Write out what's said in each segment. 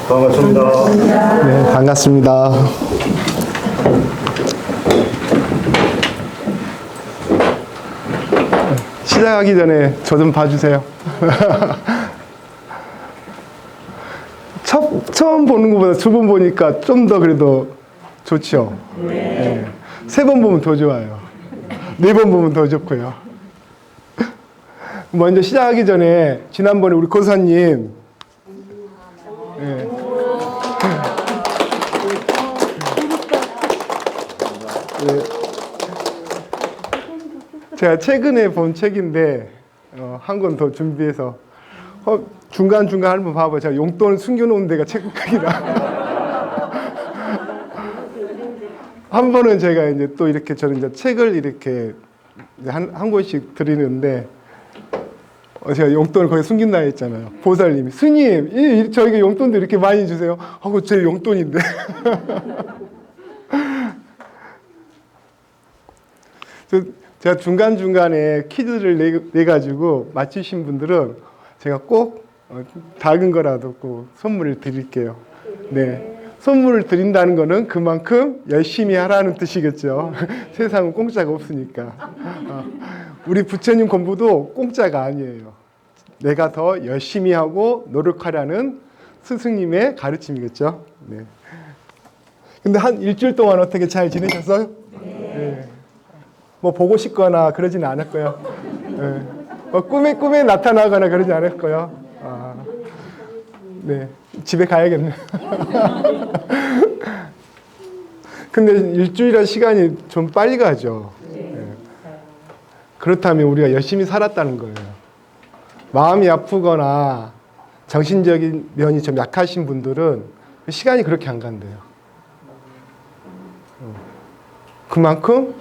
반갑습니다. 네, 반갑습니다. 시작하기 전에 저 좀 봐주세요. 처음 보는 것보다 두 번 보니까 좀 더 그래도 좋죠. 네. 세 번 보면 더 좋아요. 네 번 보면 더 좋고요. 먼저 시작하기 전에 지난번에 우리 고사님 네. 네. 제가 최근에 본 책인데 한 권 더 준비해서 중간중간 한번 봐봐요. 제가 용돈을 숨겨놓은 데가 책 크기라. 한 번은 제가 이제 또 이렇게 저는 이제 책을 이렇게 한 권씩 드리는데 제가 용돈을 거기 숨긴다 했잖아요. 보살님이 스님, 저희가 용돈도 이렇게 많이 주세요. 하고 제 용돈인데. 제가 중간중간에 퀴즈를 내가지고 맞히신 분들은 제가 꼭 작은 거라도 꼭 선물을 드릴게요. 네. 선물을 드린다는 거는 그만큼 열심히 하라는 뜻이겠죠. 세상은 공짜가 없으니까. 우리 부처님 공부도 공짜가 아니에요. 내가 더 열심히 하고 노력하라는 스승님의 가르침이겠죠. 네. 근데 한 일주일 동안 어떻게 잘 지내셨어요? 네. 뭐 보고 싶거나 그러진 않을 거예요. 네. 뭐 꿈에 나타나거나 그러지 않을 거예요. 네. 집에 가야겠네. 근데 일주일이라는 시간이 좀 빨리 가죠. 네. 그렇다면 우리가 열심히 살았다는 거예요. 마음이 아프거나 정신적인 면이 좀 약하신 분들은 시간이 그렇게 안 간대요. 그만큼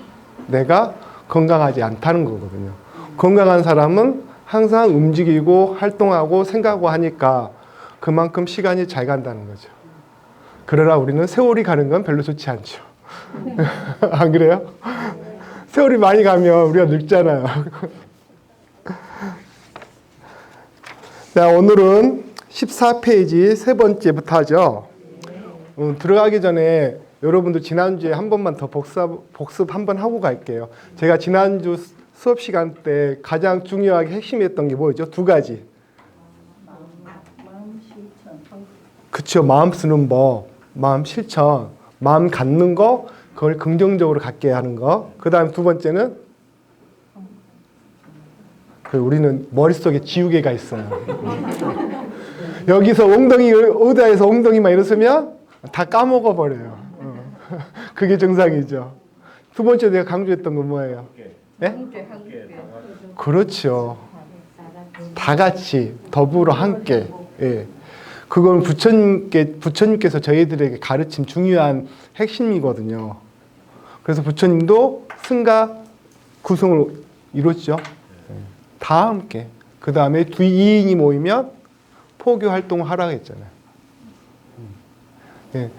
내가 건강하지 않다는 거거든요. 건강한 사람은 항상 움직이고 활동하고 생각하고 하니까 그만큼 시간이 잘 간다는 거죠. 그러나 우리는 세월이 가는 건 별로 좋지 않죠. 안 그래요? 세월이 많이 가면 우리가 늙잖아요. 자, 오늘은 14페이지 세 번째부터 하죠. 들어가기 전에 여러분들 지난주에 한 번만 더 복습 한 번 하고 갈게요. 제가 지난주 수업 시간 때 가장 중요하게 핵심이었던 게 뭐였죠? 두 가지. 그쵸. 마음 쓰는 법, 마음 실천, 마음 갖는 거, 그걸 긍정적으로 갖게 하는 거. 그 다음 두 번째는 우리는 머릿속에 지우개가 있어요. 여기서 엉덩이, 의자에서 엉덩이만 일어서면 다 까먹어버려요. 그게 정상이죠. 두 번째 내가 강조했던 건 뭐예요? 네? 그렇죠. 다 같이 더불어 함께. 예. 그건 부처님께서 저희들에게 가르친 중요한 핵심이거든요. 그래서 부처님도 승가 구성을 이뤘죠. 다 함께. 그 다음에 두 이인이 모이면 포교 활동을 하라고 했잖아요. 예.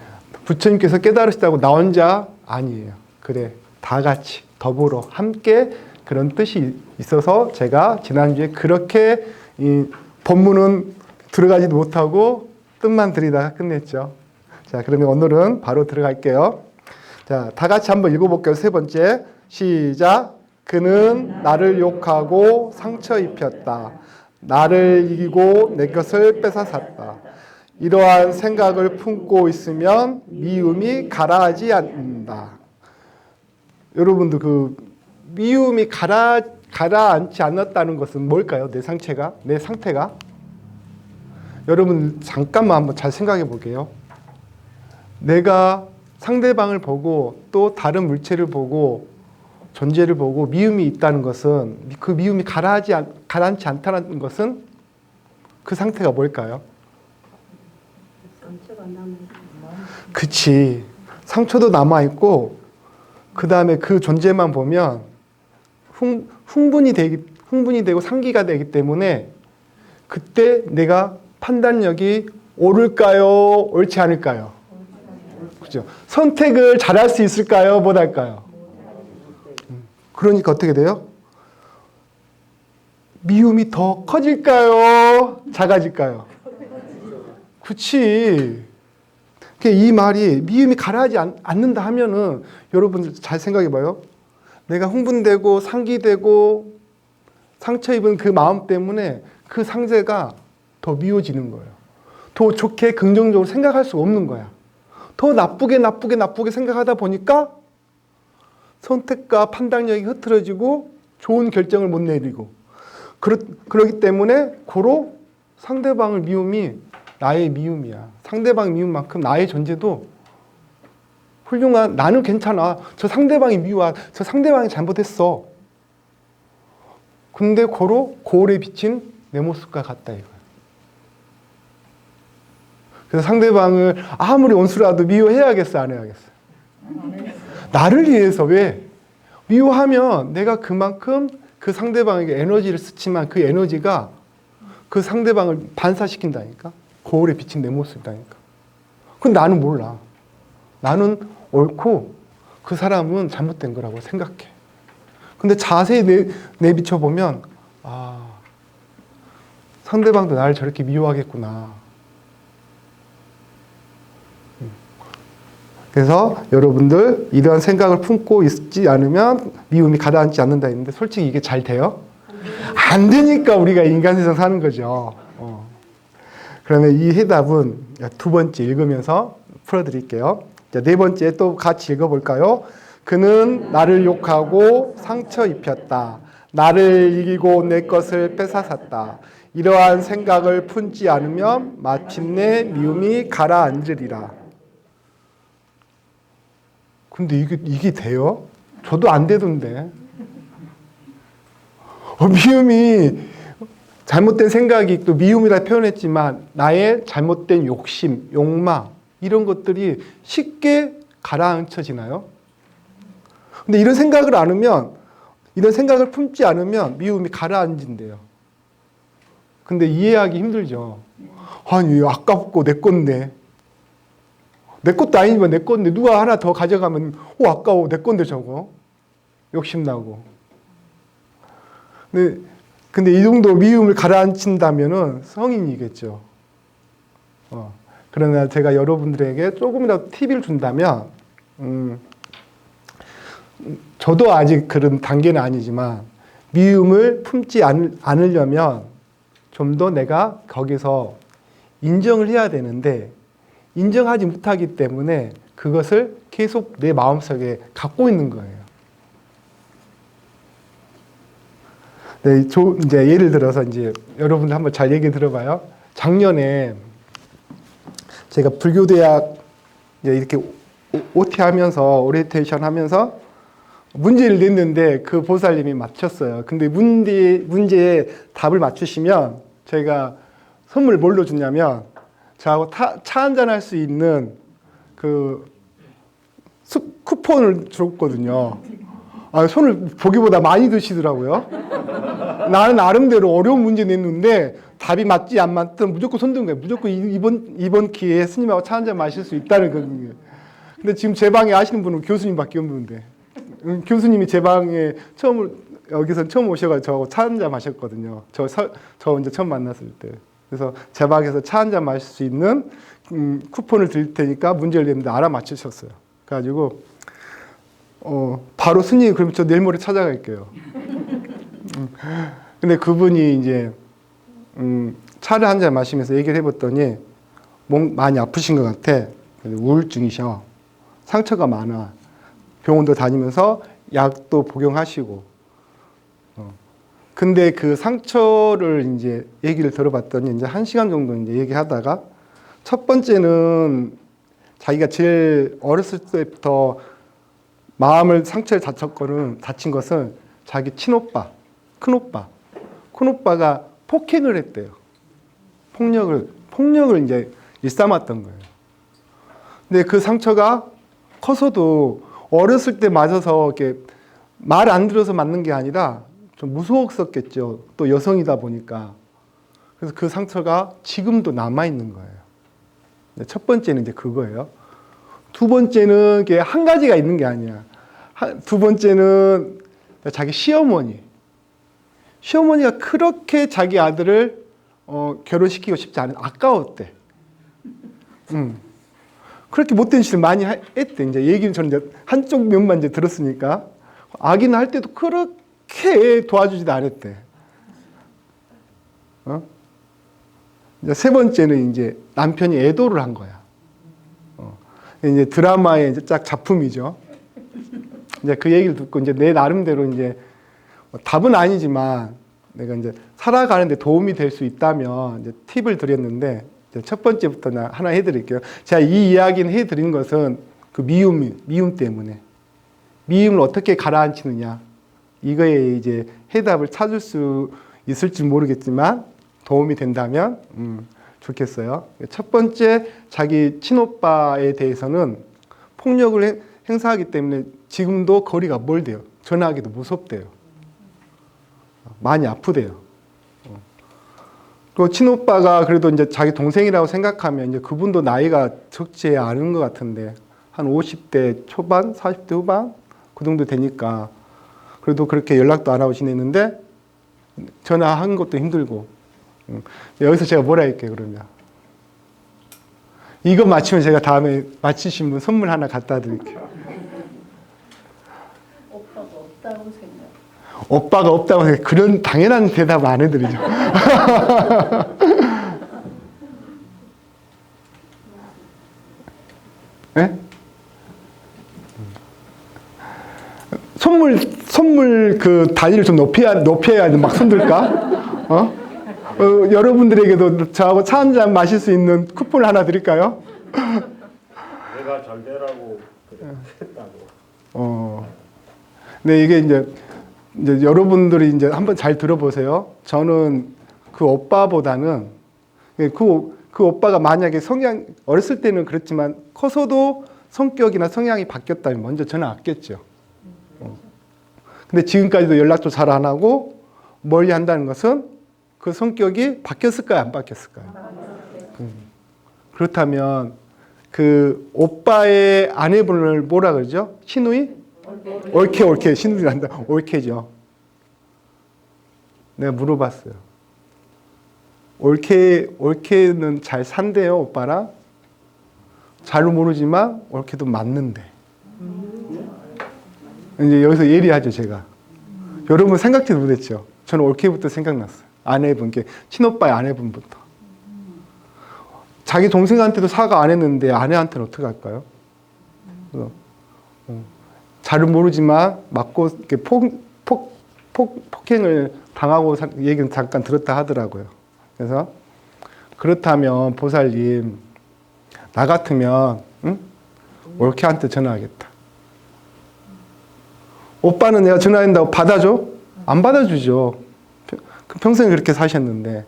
부처님께서 깨달으시다고 나 혼자 아니에요. 그래, 다 같이 더불어 함께 그런 뜻이 있어서 제가 지난주에 그렇게 이 본문은 들어가지도 못하고 뜻만 들이다가 끝냈죠. 자, 그러면 오늘은 바로 들어갈게요. 자, 다 같이 한번 읽어볼게요. 세 번째 시작. 그는 나를 욕하고 상처 입혔다. 나를 이기고 내 것을 뺏어갔다. 이러한 생각을 품고 있으면 미움이 가라앉지 않는다. 여러분도 그 미움이 가라앉지 않았다는 것은 뭘까요? 내 상태가? 여러분 잠깐만 한번 잘 생각해 볼게요. 내가 상대방을 보고 또 다른 물체를 보고 존재를 보고 미움이 있다는 것은 그 미움이 가라앉지 않다는 것은 그 상태가 뭘까요? 그치. 상처도 남아있고 그 다음에 그 존재만 보면 흥분이 되고 상기가 되기 때문에 그때 내가 판단력이 옳을까요? 옳지 않을까요? 그죠? 선택을 잘할 수 있을까요? 못할까요? 그러니까 어떻게 돼요? 미움이 더 커질까요? 작아질까요? 그치. 이 말이 미움이 가라앉지 않는다 하면은 여러분들 잘 생각해 봐요. 내가 흥분되고 상기되고 상처 입은 그 마음 때문에 그 상대가 더 미워지는 거예요. 더 좋게 긍정적으로 생각할 수 없는 거야. 더 나쁘게 생각하다 보니까 선택과 판단력이 흐트러지고 좋은 결정을 못 내리고 그러기 때문에 고로 상대방을 미움이 나의 미움이야. 상대방 미움만큼 나의 존재도 훌륭한, 나는 괜찮아. 저 상대방이 미워. 저 상대방이 잘못했어. 근데 고로 거울에 비친 내 모습과 같다 이거야. 그래서 상대방을 아무리 원수라도 미워해야겠어, 안 해야겠어? 나를 위해서. 왜? 미워하면 내가 그만큼 그 상대방에게 에너지를 쓰지만 그 에너지가 그 상대방을 반사시킨다니까. 거울에 비친 내 모습이다니까. 근데 나는 몰라. 나는 옳고 그 사람은 잘못된 거라고 생각해. 근데 자세히 내비춰보면 아, 상대방도 나를 저렇게 미워하겠구나. 그래서 여러분들 이러한 생각을 품고 있지 않으면 미움이 가라앉지 않는다 했는데 솔직히 이게 잘 돼요? 안 되니까 우리가 인간 세상 사는 거죠. 그러면 이 해답은 두 번째 읽으면서 풀어드릴게요. 자, 네 번째 또 같이 읽어볼까요? 그는 나를 욕하고 상처 입혔다. 나를 이기고 내 것을 뺏어샀다. 이러한 생각을 품지 않으면 마침내 미움이 가라앉으리라. 근데 이게 돼요? 저도 안 되던데. 미움이 잘못된 생각이 또 미움이라 표현했지만 나의 잘못된 욕심, 욕망 이런 것들이 쉽게 가라앉혀지나요? 근데 이런 생각을 품지 않으면 미움이 가라앉는데요. 근데 이해하기 힘들죠. 아니, 아깝고 내 건데. 내 것도 아니지만 내 건데 누가 하나 더 가져가면 아까워, 내 건데 저거. 욕심나고. 근데 이 정도 미움을 가라앉힌다면은 성인이겠죠. 그러나 제가 여러분들에게 조금이라도 팁을 준다면, 저도 아직 그런 단계는 아니지만, 미움을 품지 않으려면 좀 더 내가 거기서 인정을 해야 되는데, 인정하지 못하기 때문에 그것을 계속 내 마음속에 갖고 있는 거예요. 네, 이제 예를 들어서 이제 여러분들 한번 잘 얘기 들어봐요. 작년에 제가 불교대학 이렇게 OT 하면서 오리엔테이션 하면서 문제를 냈는데 그 보살님이 맞췄어요. 근데 문제에 답을 맞추시면 제가 선물 뭘로 주냐면 저하고 차 한잔 할 수 있는 그 쿠폰을 줬거든요. 손을 보기보다 많이 드시더라고요. 나는 나름대로 어려운 문제 냈는데 답이 맞지 안 맞든 무조건 손 든 거예요. 무조건 이번 기회에 스님하고 차 한잔 마실 수 있다는 거예요. 근데 지금 제 방에 아시는 분은 교수님밖에 없는데 교수님이 제 방에 여기서 처음 오셔가지고 저하고 차 한잔 마셨거든요. 저 이제 처음 만났을 때. 그래서 제 방에서 차 한잔 마실 수 있는 쿠폰을 드릴 테니까 문제를 냈는데 알아맞히셨어요. 그래가지고 바로 스님 그럼 저 내일 모레 찾아갈게요. 근데 그분이 이제 차를 한 잔 마시면서 얘기를 해봤더니 몸 많이 아프신 것 같아. 우울증이셔. 상처가 많아. 병원도 다니면서 약도 복용하시고. 근데 그 상처를 이제 얘기를 들어봤더니 이제 1시간 정도 이제 얘기하다가 첫 번째는 자기가 제일 어렸을 때부터 상처를 다친 것은 자기 친오빠, 큰오빠가 폭행을 했대요. 폭력을 이제 일삼았던 거예요. 근데 그 상처가 커서도 어렸을 때 맞아서 이렇게 말 안 들어서 맞는 게 아니라 좀 무서웠었겠죠. 또 여성이다 보니까. 그래서 그 상처가 지금도 남아있는 거예요. 첫 번째는 이제 그거예요. 두 번째는 이게 한 가지가 있는 게 아니야. 두 번째는 자기 시어머니가 그렇게 자기 아들을 결혼시키고 싶지 않은 아까웠대. 그렇게 못된 짓을 많이 했대. 이제 얘기는 저는 이제 한쪽 면만 이제 들었으니까. 아기는 할 때도 그렇게 도와주지도 않았대. 이제 세 번째는 이제 남편이 애도를 한 거야. 이제 드라마의 이제 짝 작품이죠. 이제 그 얘기를 듣고 이제 내 나름대로 이제 답은 아니지만 내가 이제 살아가는데 도움이 될 수 있다면 이제 팁을 드렸는데 이제 첫 번째부터 하나 해드릴게요. 제가 이 이야기는 해드린 것은 그 미움 때문에 미움을 어떻게 가라앉히느냐 이거에 이제 해답을 찾을 수 있을지 모르겠지만 도움이 된다면 좋겠어요. 첫 번째 자기 친오빠에 대해서는 폭력을 행사하기 때문에 지금도 거리가 멀대요. 전화하기도 무섭대요. 많이 아프대요. 그 친오빠가 그래도 이제 자기 동생이라고 생각하면 이제 그분도 나이가 적지 않은 것 같은데 한 50대 초반, 40대 후반 그 정도 되니까 그래도 그렇게 연락도 안 하고 지냈는데 전화한 것도 힘들고 여기서 제가 뭐라 할게요 그러면 이거 맞히면 제가 다음에 맞히신 분 선물 하나 갖다 드릴게요. 오빠가 없다고 생각. 오빠가 없다고 생각. 그런 당연한 대답 안 해드리죠. 네? 선물 그 단위를 좀 높여야 막 손들까? 여러분들에게도 저하고 차 한잔 마실 수 있는 쿠폰을 하나 드릴까요? 내가 잘 되라고 했다고. 네, 이게 이제 여러분들이 이제 한번 잘 들어보세요. 저는 그 오빠보다는 그 오빠가 만약에 어렸을 때는 그렇지만 커서도 성격이나 성향이 바뀌었다면 먼저 저는 아꼈죠. 근데 지금까지도 연락도 잘 안 하고 멀리 한다는 것은 그 성격이 바뀌었을까요? 안 바뀌었을까요? 그렇다면 그 오빠의 아내분을 뭐라 그러죠? 시누이? 올케 시누이란다. 올케죠. 내가 물어봤어요. 올케는 잘 산대요, 오빠랑? 잘 모르지만 올케도 맞는데. 이제 여기서 예리하죠, 제가. 여러분 생각지도 못했죠. 저는 올케부터 생각났어요. 아내분, 친오빠의 아내분부터. 자기 동생한테도 사과 안 했는데 아내한테는 어떻게 할까요? 잘은 모르지만 맞고 이렇게 폭행을 당하고 얘기는 잠깐 들었다 하더라고요. 그래서 그렇다면 보살님 나 같으면 올케한테 전화하겠다. 오빠는 내가 전화한다고 받아줘? 안 받아주죠. 평생 그렇게 사셨는데.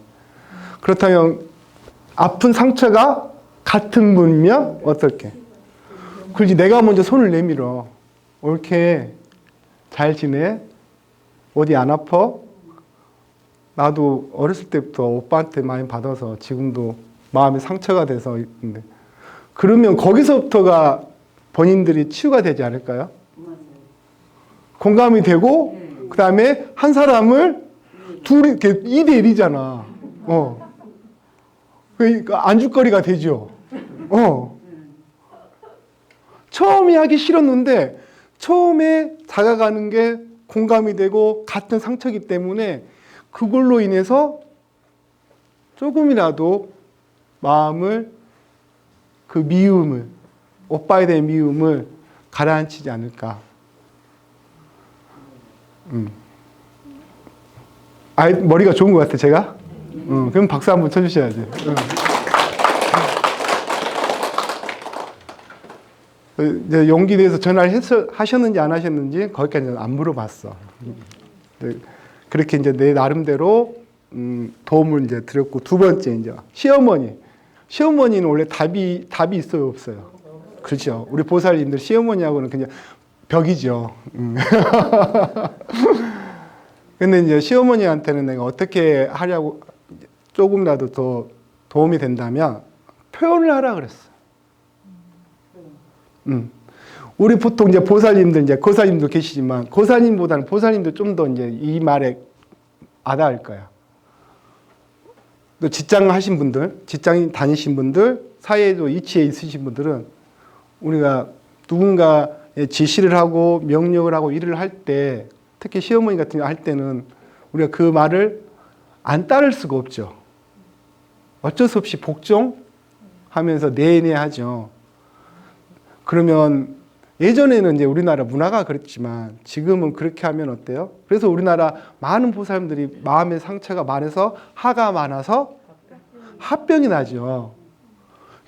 그렇다면 아픈 상처가 같은 분이면 어떨게? 그렇지 내가 먼저 손을 내밀어. 올케 잘 지내? 어디 안 아파? 나도 어렸을 때부터 오빠한테 많이 받아서 지금도 마음에 상처가 돼서 있는데 그러면 거기서부터가 본인들이 치유가 되지 않을까요? 공감이 되고 그 다음에 한 사람을 둘이 이렇게 2대1이잖아. 그러니까 안주거리가 되죠. 처음에 하기 싫었는데 처음에 다가가는 게 공감이 되고 같은 상처이기 때문에 그걸로 인해서 조금이라도 마음을 그 미움을 오빠에 대한 미움을 가라앉히지 않을까. 머리가 좋은 것 같아 제가. 그럼 박수 한번 쳐주셔야지. 이제 용기 내서 전화를 하셨는지 안 하셨는지 거기까지는 안 물어봤어. 그렇게 이제 내 나름대로 도움을 이제 드렸고 두 번째 이제 시어머니는 원래 답이 있어요 없어요? 그렇죠. 우리 보살님들 시어머니하고는 그냥 벽이죠. 근데 이제 시어머니한테는 내가 어떻게 하려고 조금이라도 더 도움이 된다면 표현을 하라 그랬어. 우리 보통 이제 보살님들 이제 고사님도 계시지만 고사님보다는 보살님도 좀 더 이제 이 말에 와닿을 거야. 또 직장 다니신 분들 사회에도 이치에 있으신 분들은 우리가 누군가의 지시를 하고 명령을 하고 일을 할 때, 특히 시어머니 같은 거 할 때는 우리가 그 말을 안 따를 수가 없죠. 어쩔 수 없이 복종하면서 내내 하죠. 그러면 예전에는 이제 우리나라 문화가 그랬지만 지금은 그렇게 하면 어때요? 그래서 우리나라 많은 보살님들이 마음의 상처가 많아서 화가 많아서 합병이 나죠.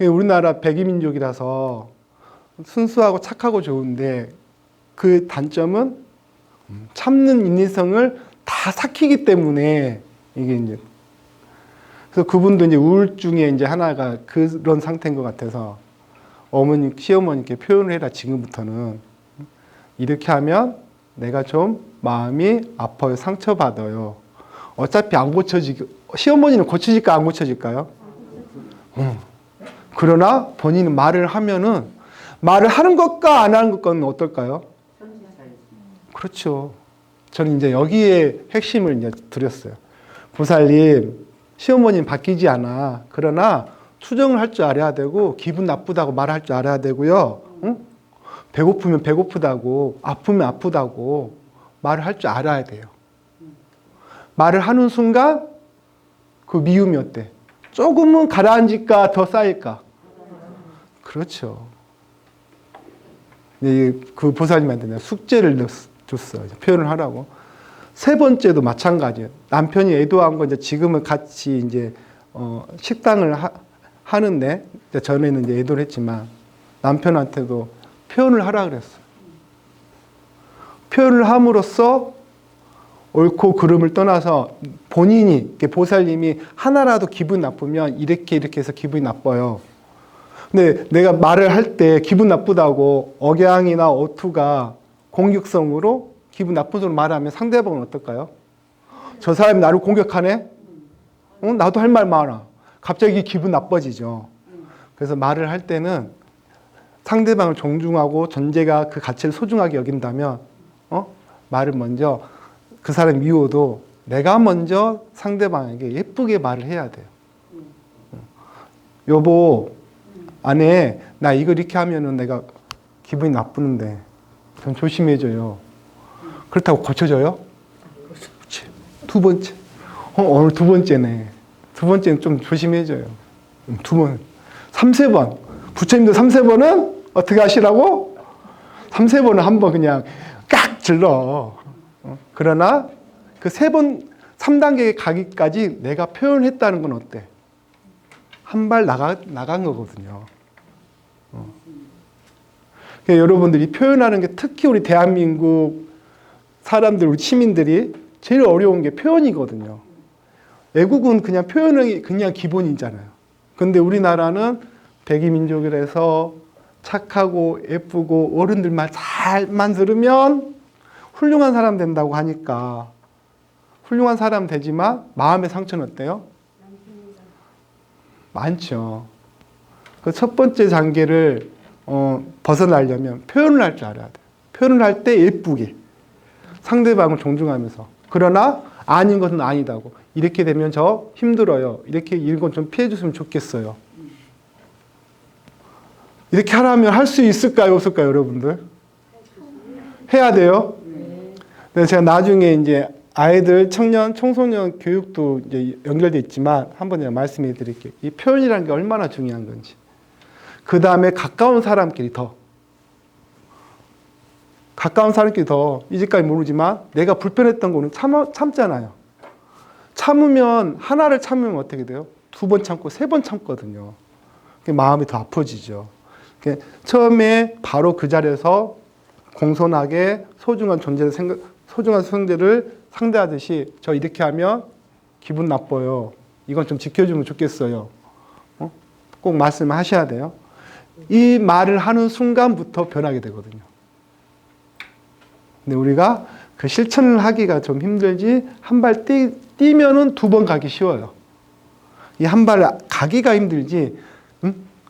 우리나라 백이민족이라서 순수하고 착하고 좋은데 그 단점은 참는 인내성을 다 삭히기 때문에 이게 이제 그래서 그분도 이제 우울증의 이제 하나가 그런 상태인 것 같아서 어머니, 시어머니께 표현을 해라. 지금부터는 이렇게 하면 내가 좀 마음이 아파요, 상처받아요. 어차피 안 고쳐지고 시어머니는 고쳐질까 안 고쳐질까요? 그러나 본인은 말을 하면은 말을 하는 것과 안 하는 것과는 어떨까요? 그렇죠. 저는 이제 여기에 핵심을 이제 드렸어요. 보살님, 시어머니는 바뀌지 않아. 그러나 투정을 할 줄 알아야 되고 기분 나쁘다고 말할 줄 알아야 되고요. 응? 배고프면 배고프다고 아프면 아프다고 말을 할 줄 알아야 돼요. 말을 하는 순간 그 미움이 어때? 조금은 가라앉을까 더 쌓일까? 그렇죠. 그 보살님한테 내가 숙제를 줬어요. 표현을 하라고. 세 번째도 마찬가지예요. 남편이 애도한 거 이제 지금은 같이 이제 식당을 하는데 전에는 이제 애도를 했지만 남편한테도 표현을 하라 그랬어요. 표현을 함으로써 옳고 그름을 떠나서 본인이 보살님이 하나라도 기분 나쁘면 이렇게 해서 기분이 나빠요. 근데 내가 말을 할 때 기분 나쁘다고 억양이나 어투가 공격성으로 기분 나쁜 소리 말하면 상대방은 어떨까요? 저 사람이 나를 공격하네? 나도 할 말 많아. 갑자기 기분 나빠지죠. 그래서 말을 할 때는 상대방을 존중하고 전제가 그 가치를 소중하게 여긴다면 말을 먼저 그 사람이 미워도 내가 먼저 상대방에게 예쁘게 말을 해야 돼요. 여보, 아내, 나 이거 이렇게 하면은 내가 기분이 나쁘는데 좀 조심해줘요. 그렇다고 고쳐져요? 그렇지. 두 번째. 오늘 두 번째네. 두 번째는 좀 조심해줘요. 두 번. 3~4번. 부처님도 3~4번은 어떻게 하시라고? 3~4번은 한번 그냥 깍 질러. 그러나 그 3번, 3단계에 가기까지 내가 표현했다는 건 어때? 한 발 나간 거거든요. 그러니까 여러분들이 표현하는 게 특히 우리 대한민국 사람들, 우리 시민들이 제일 어려운 게 표현이거든요. 외국은 그냥 표현이 그냥 기본이잖아요. 근데 우리나라는 백이민족이라서 착하고 예쁘고 어른들 말 잘만 들으면 훌륭한 사람 된다고 하니까 훌륭한 사람 되지만 마음의 상처는 어때요? 많죠. 그 첫 번째 단계를 벗어나려면 표현을 할 줄 알아야 돼요. 표현을 할 때 예쁘게 상대방을 존중하면서 그러나 아닌 것은 아니다고 이렇게 되면 저 힘들어요. 이렇게 이건 좀 피해 줬으면 좋겠어요. 이렇게 하라면 할 수 있을까요? 없을까요? 여러분들? 해야 돼요? 네. 제가 나중에 이제 아이들, 청년, 청소년 교육도 이제 연결돼 있지만 한번 제가 말씀해 드릴게요. 이 표현이라는 게 얼마나 중요한 건지. 그 다음에 가까운 사람끼리 더. 가까운 사람끼리 더. 이제까지 모르지만 내가 불편했던 거는 참잖아요. 참으면, 하나를 참으면 어떻게 돼요? 2번 참고 3번 참거든요. 마음이 더 아파지죠. 처음에 바로 그 자리에서 공손하게 소중한 존재를 소중한 존재를 상대하듯이 저 이렇게 하면 기분 나빠요. 이건 좀 지켜주면 좋겠어요. 꼭 말씀하셔야 돼요. 이 말을 하는 순간부터 변하게 되거든요. 근데 우리가 그 실천을 하기가 좀 힘들지 한 발 뛰면은 2번 가기 쉬워요. 이 한 발 가기가 힘들지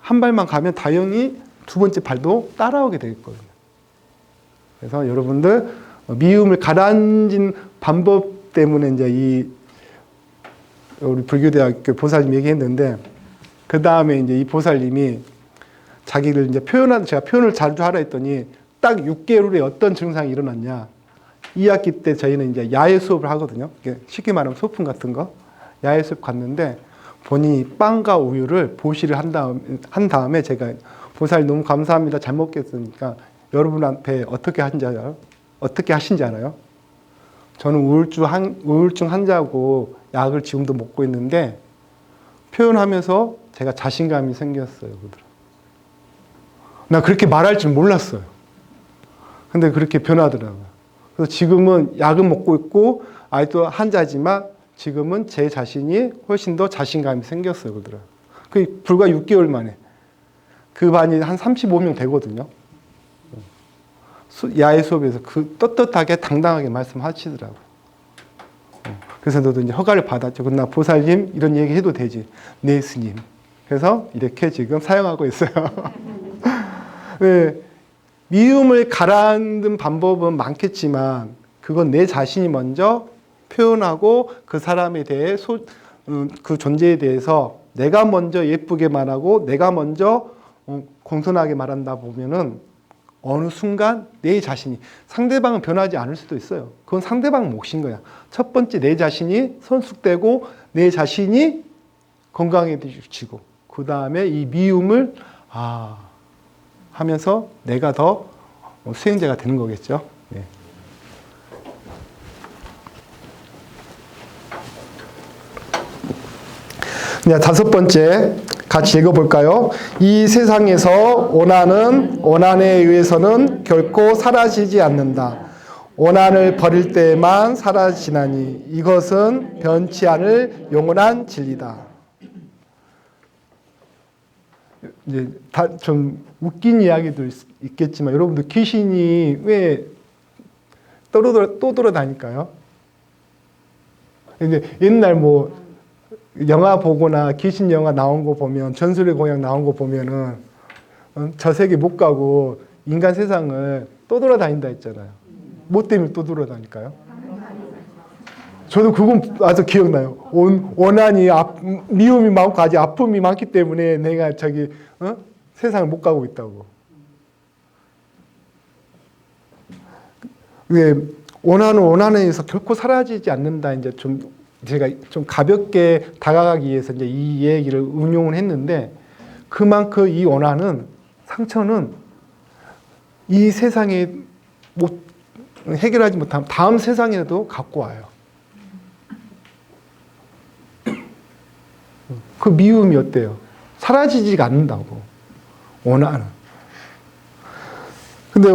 한 발만 가면 당연히 2번째 발도 따라오게 되겠거든요. 그래서 여러분들 미움을 가라앉힌 방법 때문에 이제 우리 불교대학교 보살님 얘기했는데 그 다음에 이제 이 보살님이 자기를 이제 제가 표현을 자주 하라 했더니 딱 6개월 후에 어떤 증상이 일어났냐. 2학기 때 저희는 이제 야외 수업을 하거든요. 쉽게 말하면 소풍 같은 거. 야외 수업 갔는데 본인이 빵과 우유를 보시를 한 다음에 제가 보살 너무 감사합니다. 잘 먹겠으니까 여러분한테 어떻게 하신지 알아요? 저는 우울증 환자고 약을 지금도 먹고 있는데 표현하면서 제가 자신감이 생겼어요. 나 그렇게 말할 줄 몰랐어요. 근데 그렇게 변하더라고요. 그래서 지금은 약은 먹고 있고 아직도 환자지만 지금은 제 자신이 훨씬 더 자신감이 생겼어요. 그러더라고요. 그 불과 6개월 만에. 그 반이 한 35명 되거든요. 야외 수업에서 그 떳떳하게 당당하게 말씀하시더라고요. 그래서 너도 이제 허가를 받았죠. 그러나 보살님 이런 얘기 해도 되지. 네 스님. 그래서 이렇게 지금 사용하고 있어요. 네, 미움을 가라앉는 방법은 많겠지만 그건 내 자신이 먼저 표현하고 그 사람에 대해 그 존재에 대해서 내가 먼저 예쁘게 말하고 내가 먼저 공손하게 말한다 보면은 어느 순간 내 자신이 상대방은 변하지 않을 수도 있어요. 그건 상대방 몫인 거야. 첫 번째 내 자신이 성숙되고 내 자신이 건강해지고 그 다음에 이 미움을 하면서 내가 더 수행자가 되는 거겠죠. 네. 네, 5번째 같이 읽어볼까요? 이 세상에서 원한에 의해서는 결코 사라지지 않는다. 원한을 버릴 때에만 사라지나니 이것은 변치 않을 영원한 진리다. 이제 다 좀 웃긴 이야기도 있겠지만 여러분들 귀신이 왜 또 돌아다닐까요? 이제 옛날 뭐 영화 보거나 귀신 영화 나온 거 보면 전설의 고향 나온 거 보면은 저 세계 못 가고 인간 세상을 또 돌아다닌다 했잖아요. 뭐 때문에 또 돌아다닐까요? 저도 그건 아주 기억나요. 원한이 미움이 많고 아직 아픔이 많기 때문에 내가 세상을 못 가고 있다고. 왜 원한에 의해서 결코 사라지지 않는다. 이제 제가 좀 가볍게 다가가기 위해서 이제 이 얘기를 응용을 했는데 그만큼 이 원한은 상처는 이 세상에 해결하지 못하면 다음 세상에도 갖고 와요. 그 미움이 어때요? 사라지지가 않는다고. 원한은. 근데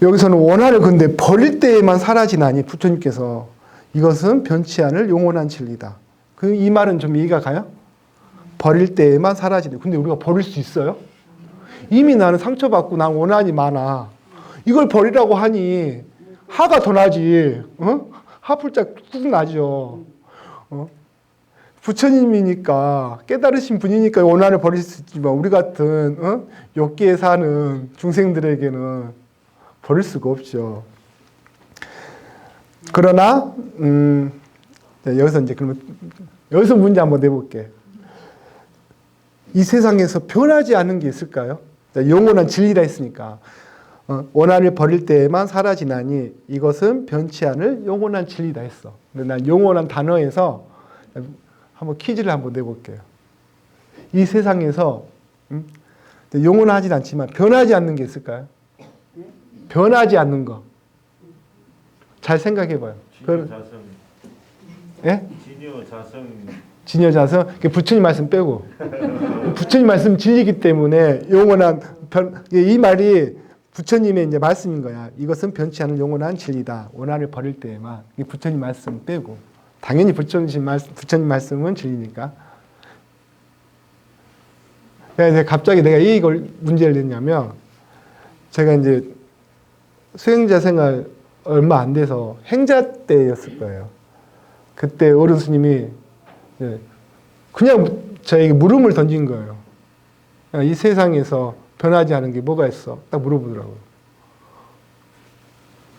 여기서는 원한을 근데 버릴 때에만 사라지나니 부처님께서 이것은 변치 않을 영원한 진리다. 이 말은 좀 이해가 가요? 버릴 때에만 사라지네. 근데 우리가 버릴 수 있어요? 이미 나는 상처받고 난 원한이 많아. 이걸 버리라고 하니 화가 더 나지. 화풀짝 뚝 나죠. 부처님이니까 깨달으신 분이니까 원한을 버릴 수 있지만 우리 같은 욕기에 사는 중생들에게는 버릴 수가 없죠. 그러나 여기서 이제 그러면 여기서 문제 한번 내볼게. 이 세상에서 변하지 않는 게 있을까요? 영원한 진리라 했으니까 원한을 버릴 때에만 사라지나니 이것은 변치 않을 영원한 진리다 했어. 근데 난 영원한 단어에서 한번 퀴즈를 한번 내볼게요. 이 세상에서 영원하진 않지만 변하지 않는 게 있을까요? 변하지 않는 거. 잘 생각해봐요. 진여자성. 예? 진여자성. 진여자성. 부처님 말씀 빼고. 부처님 말씀 진리이기 때문에 영원한 이 말이 부처님의 이제 말씀인 거야. 이것은 변치 않은 영원한 진리다. 원한을 버릴 때에만. 이 부처님 말씀 빼고. 당연히 부처님 말씀은 진리니까. 그래서 갑자기 내가 이걸 문제를 냈냐면, 제가 이제 수행자 생활 얼마 안 돼서 행자 때였을 거예요. 그때 어른 스님이 그냥 저에게 물음을 던진 거예요. 이 세상에서 변하지 않은 게 뭐가 있어? 딱 물어보더라고요.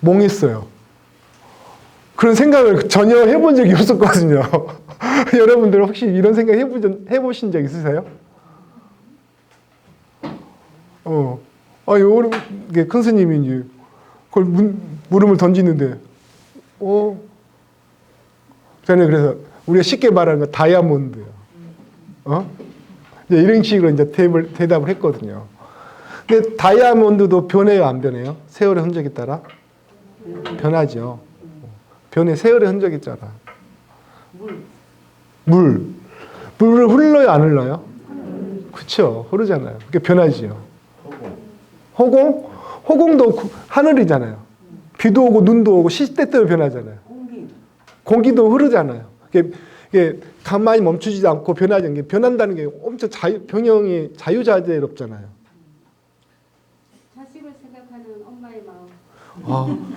몽했어요. 그런 생각을 전혀 해본 적이 없었거든요. 여러분들 혹시 이런 생각 해보신 적 있으세요? 요거는 큰 스님이 이제 그걸 물음을 던지는데, 저는 그래서 우리가 쉽게 말하는 거 다이아몬드요. 이제 이런 식으로 이제 대답을 했거든요. 근데 다이아몬드도 변해요, 안 변해요? 세월의 흔적에 따라? 변하죠. 변해, 세월의 흔적이 있잖아. 물을 흘러요, 안 흘러요? 그쵸, 흐르잖아요. 그게 변하지요. 허공도 하늘이잖아요. 비도 오고 눈도 오고 시시때때로 변하잖아요. 공기도 흐르잖아요. 이게 가만히 멈추지 않고 변하는 게, 변한다는 게 엄청 병영이 자유자재롭잖아요. 자식을 생각하는 엄마의 마음.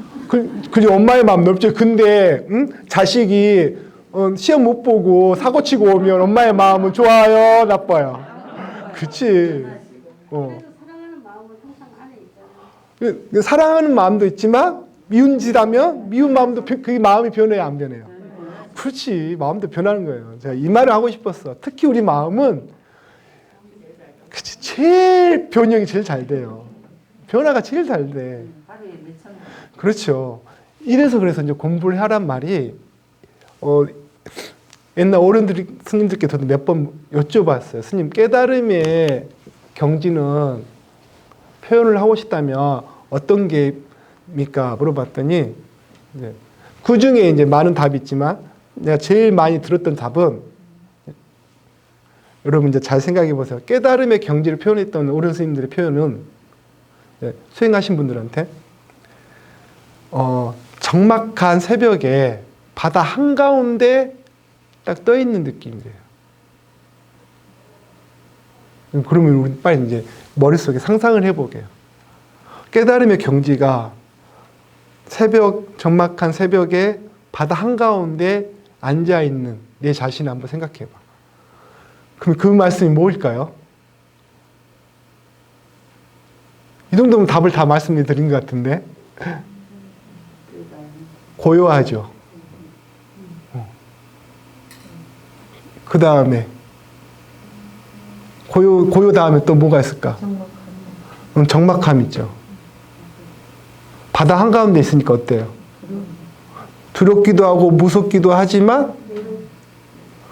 그죠, 엄마의 마음 넓죠. 근데 자식이 시험 못 보고 사고 치고 오면 엄마의 마음은 좋아요, 나빠요? 그치. 그래도 사랑하는 마음은 항상 안에 있잖아요. 사랑하는 마음도 있지만 미운 짓 하면 미운 마음도 그 마음이 변해요, 안 변해요? 그렇지, 마음도 변하는 거예요. 제가 이 말을 하고 싶었어. 특히 우리 마음은 그치, 제일 변형이 제일 잘 돼요. 변화가 제일 잘 돼. 그렇죠. 그래서 이제 공부를 하란 말이, 옛날 어른들이 스님들께 저도 몇 번 여쭤봤어요. 스님, 깨달음의 경지는 표현을 하고 싶다면 어떤 게입니까? 물어봤더니, 그 중에 이제 많은 답이 있지만, 내가 제일 많이 들었던 답은, 여러분 이제 잘 생각해 보세요. 깨달음의 경지를 표현했던 어른 스님들의 표현은, 수행하신 분들한테, 적막한 새벽에 바다 한가운데 딱 떠 있는 느낌이래요. 그러면 우리 빨리 이제 머릿속에 상상을 해보게요. 깨달음의 경지가 적막한 새벽에 바다 한가운데 앉아있는 내 자신을 한번 생각해봐. 그럼 그 말씀이 뭘까요? 이 정도면 답을 다 말씀드린 것 같은데. 고요하죠. 그 다음에 고요 다음에 또 뭐가 있을까? 적막함 있죠. 바다 한가운데 있으니까 어때요? 두렵기도 하고 무섭기도 하지만,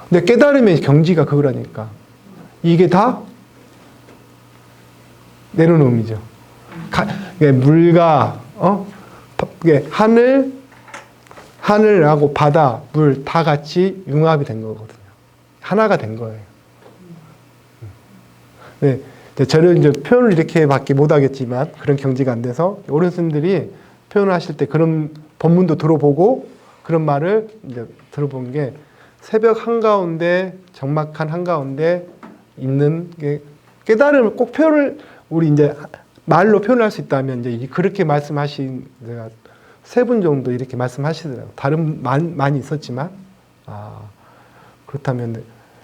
근데 깨달음의 경지가 그거라니까. 이게 다 내려놓음이죠. 물과 하늘하고 바다, 물 다 같이 융합이 된 거거든요. 하나가 된 거예요. 네, 저는 이제 표현을 이렇게밖에 못 하겠지만 그런 경지가 안 돼서 어른들이 표현을 하실 때 그런 법문도 들어보고 그런 말을 이제 들어본 게, 새벽 한가운데, 적막한 한가운데 있는 게 깨달음을 꼭 표현을, 우리 이제 말로 표현할 수 있다면 이제 그렇게 말씀하신, 제가 3분 정도 이렇게 말씀하시더라고요. 다른 많이 있었지만, 그렇다면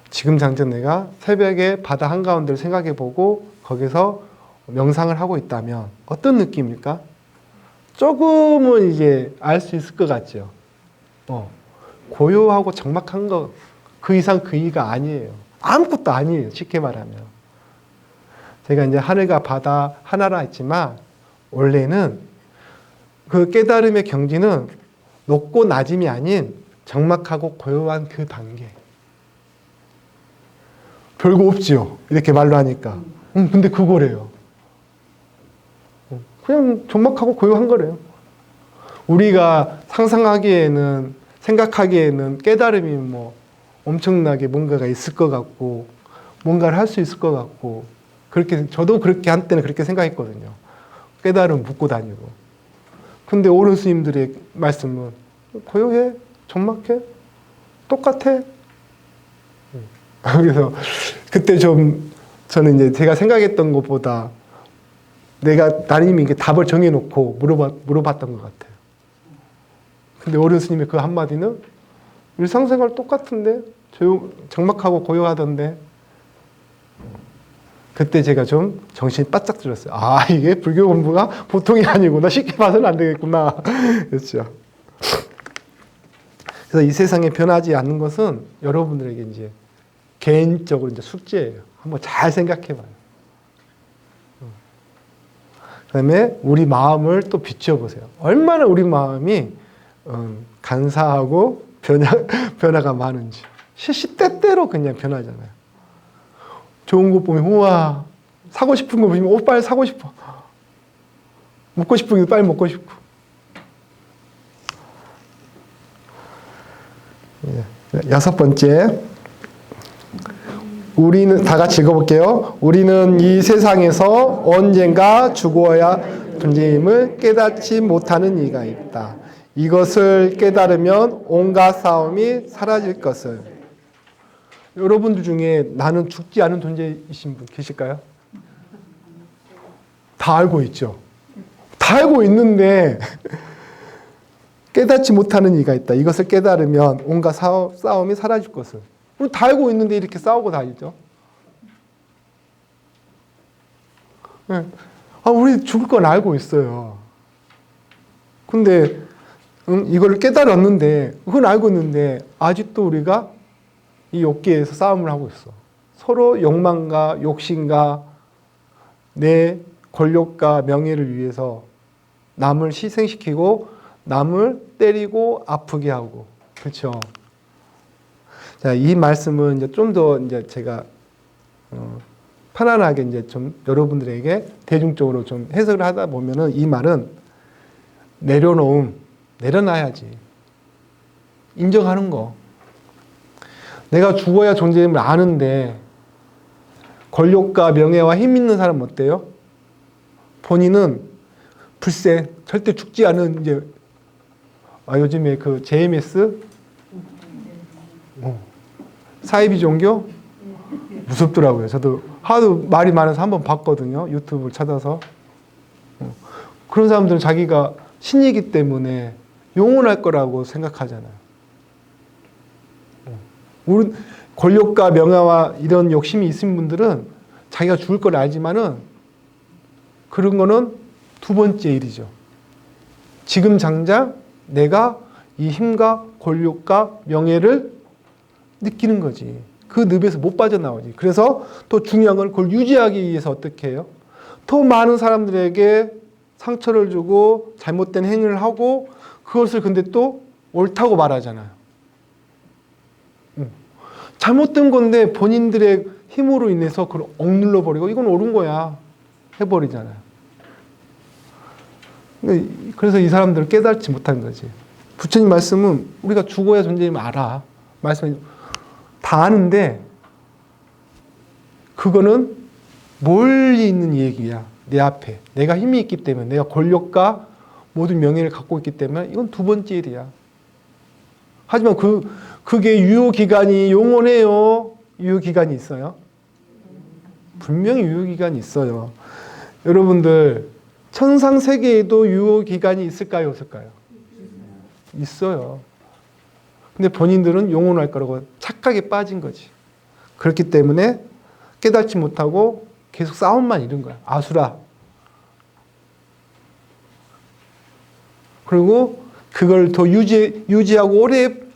지금 당장 내가 새벽에 바다 한가운데를 생각해 보고 거기서 명상을 하고 있다면 어떤 느낌일까? 조금은 이제 알 수 있을 것 같죠. 고요하고 적막한 거, 그 이상 그 이가 아니에요. 아무것도 아니에요, 쉽게 말하면. 제가 이제 하늘과 바다 하나라 했지만, 원래는 그 깨달음의 경지는 높고 낮음이 아닌 적막하고 고요한 그 단계. 별거 없지요, 이렇게 말로 하니까. 근데 그거래요. 그냥 적막하고 고요한 거래요. 우리가 상상하기에는, 생각하기에는 깨달음이 뭐 엄청나게 뭔가가 있을 것 같고, 뭔가를 할 수 있을 것 같고, 그렇게, 저도 그렇게 한때는 그렇게 생각했거든요. 깨달음 묻고 다니고. 근데 어른 스님들의 말씀은 고요해, 적막해, 똑같아. 그래서 그때 좀 저는 이제 제가 생각했던 것보다 나님이 이게 답을 정해놓고 물어봤던 것 같아요. 근데 어른 스님의 그 한마디는 일상생활 똑같은데 적막하고 고요하던데. 그때 제가 좀 정신이 바짝 들었어요. 이게 불교 공부가 보통이 아니구나. 쉽게 봐서는 안 되겠구나. 그렇죠. 그래서 이 세상에 변하지 않는 것은 여러분들에게 이제 개인적으로 이제 숙제예요. 한번 잘 생각해 봐요. 그다음에 우리 마음을 또 비춰보세요. 얼마나 우리 마음이 간사하고 변화가 많은지. 시시때때로 그냥 변하잖아요. 좋은 거 보면 우와, 사고 싶은 거 보면 빨리 사고 싶어. 먹고 싶은 게 빨리 먹고 싶고. 여섯 번째, 우리는 다 같이 읽어볼게요. 우리는 이 세상에서 언젠가 죽어야 존재임을 깨닫지 못하는 이가 있다. 이것을 깨달으면 온갖 싸움이 사라질 것을. 여러분들 중에 나는 죽지 않은 존재이신 분 계실까요? 다 알고 있죠. 다 알고 있는데 깨닫지 못하는 이가 있다. 이것을 깨달으면 온갖 싸움이 사라질 것을. 우리 다 알고 있는데 이렇게 싸우고 다니죠. 네. 우리 죽을 건 알고 있어요. 근데 이걸 깨달았는데, 그건 알고 있는데 아직도 우리가 이 욕계에서 싸움을 하고 있어. 서로 욕망과 욕심과 내 권력과 명예를 위해서 남을 희생시키고 남을 때리고 아프게 하고. 그렇죠? 자, 이 말씀은 이제 좀 더 이제 제가 편안하게 이제 좀 여러분들에게 대중적으로 좀 해석을 하다 보면은 이 말은 내려놔야지. 인정하는 거. 내가 죽어야 존재임을 아는데 권력과 명예와 힘 있는 사람은 어때요? 본인은 불새 절대 죽지 않은 이제 요즘에 그 JMS 사이비 종교 무섭더라고요. 저도 하도 말이 많아서 한번 봤거든요. 유튜브를 찾아서. 그런 사람들은 자기가 신이기 때문에 영원할 거라고 생각하잖아요. 우리 권력과 명예와 이런 욕심이 있는 분들은 자기가 죽을 걸 알지만은 그런 거는 두 번째 일이죠. 지금 당장 내가 이 힘과 권력과 명예를 느끼는 거지. 그 늪에서 못 빠져나오지. 그래서 또 중요한 건 그걸 유지하기 위해서 어떻게 해요? 더 많은 사람들에게 상처를 주고 잘못된 행위를 하고 그것을 근데 또 옳다고 말하잖아요. 잘못된 건데 본인들의 힘으로 인해서 그걸 억눌러 버리고 이건 옳은 거야 해버리잖아요. 그래서 이 사람들을 깨닫지 못한 거지. 부처님 말씀은 우리가 죽어야 존재임을 알아. 말씀 다 아는데 그거는 멀리 있는 얘기야. 내 앞에 내가 힘이 있기 때문에, 내가 권력과 모든 명예를 갖고 있기 때문에 이건 두 번째 일이야. 하지만 그게 유효기간이 영원해요? 유효기간이 있어요? 분명히 유효기간이 있어요. 여러분들 천상세계에도 유효기간이 있을까요? 없을까요? 있어요. 근데 본인들은 영원할 거라고 착각에 빠진 거지. 그렇기 때문에 깨닫지 못하고 계속 싸움만 이룬 거야. 아수라. 그리고 그걸 더 유지하고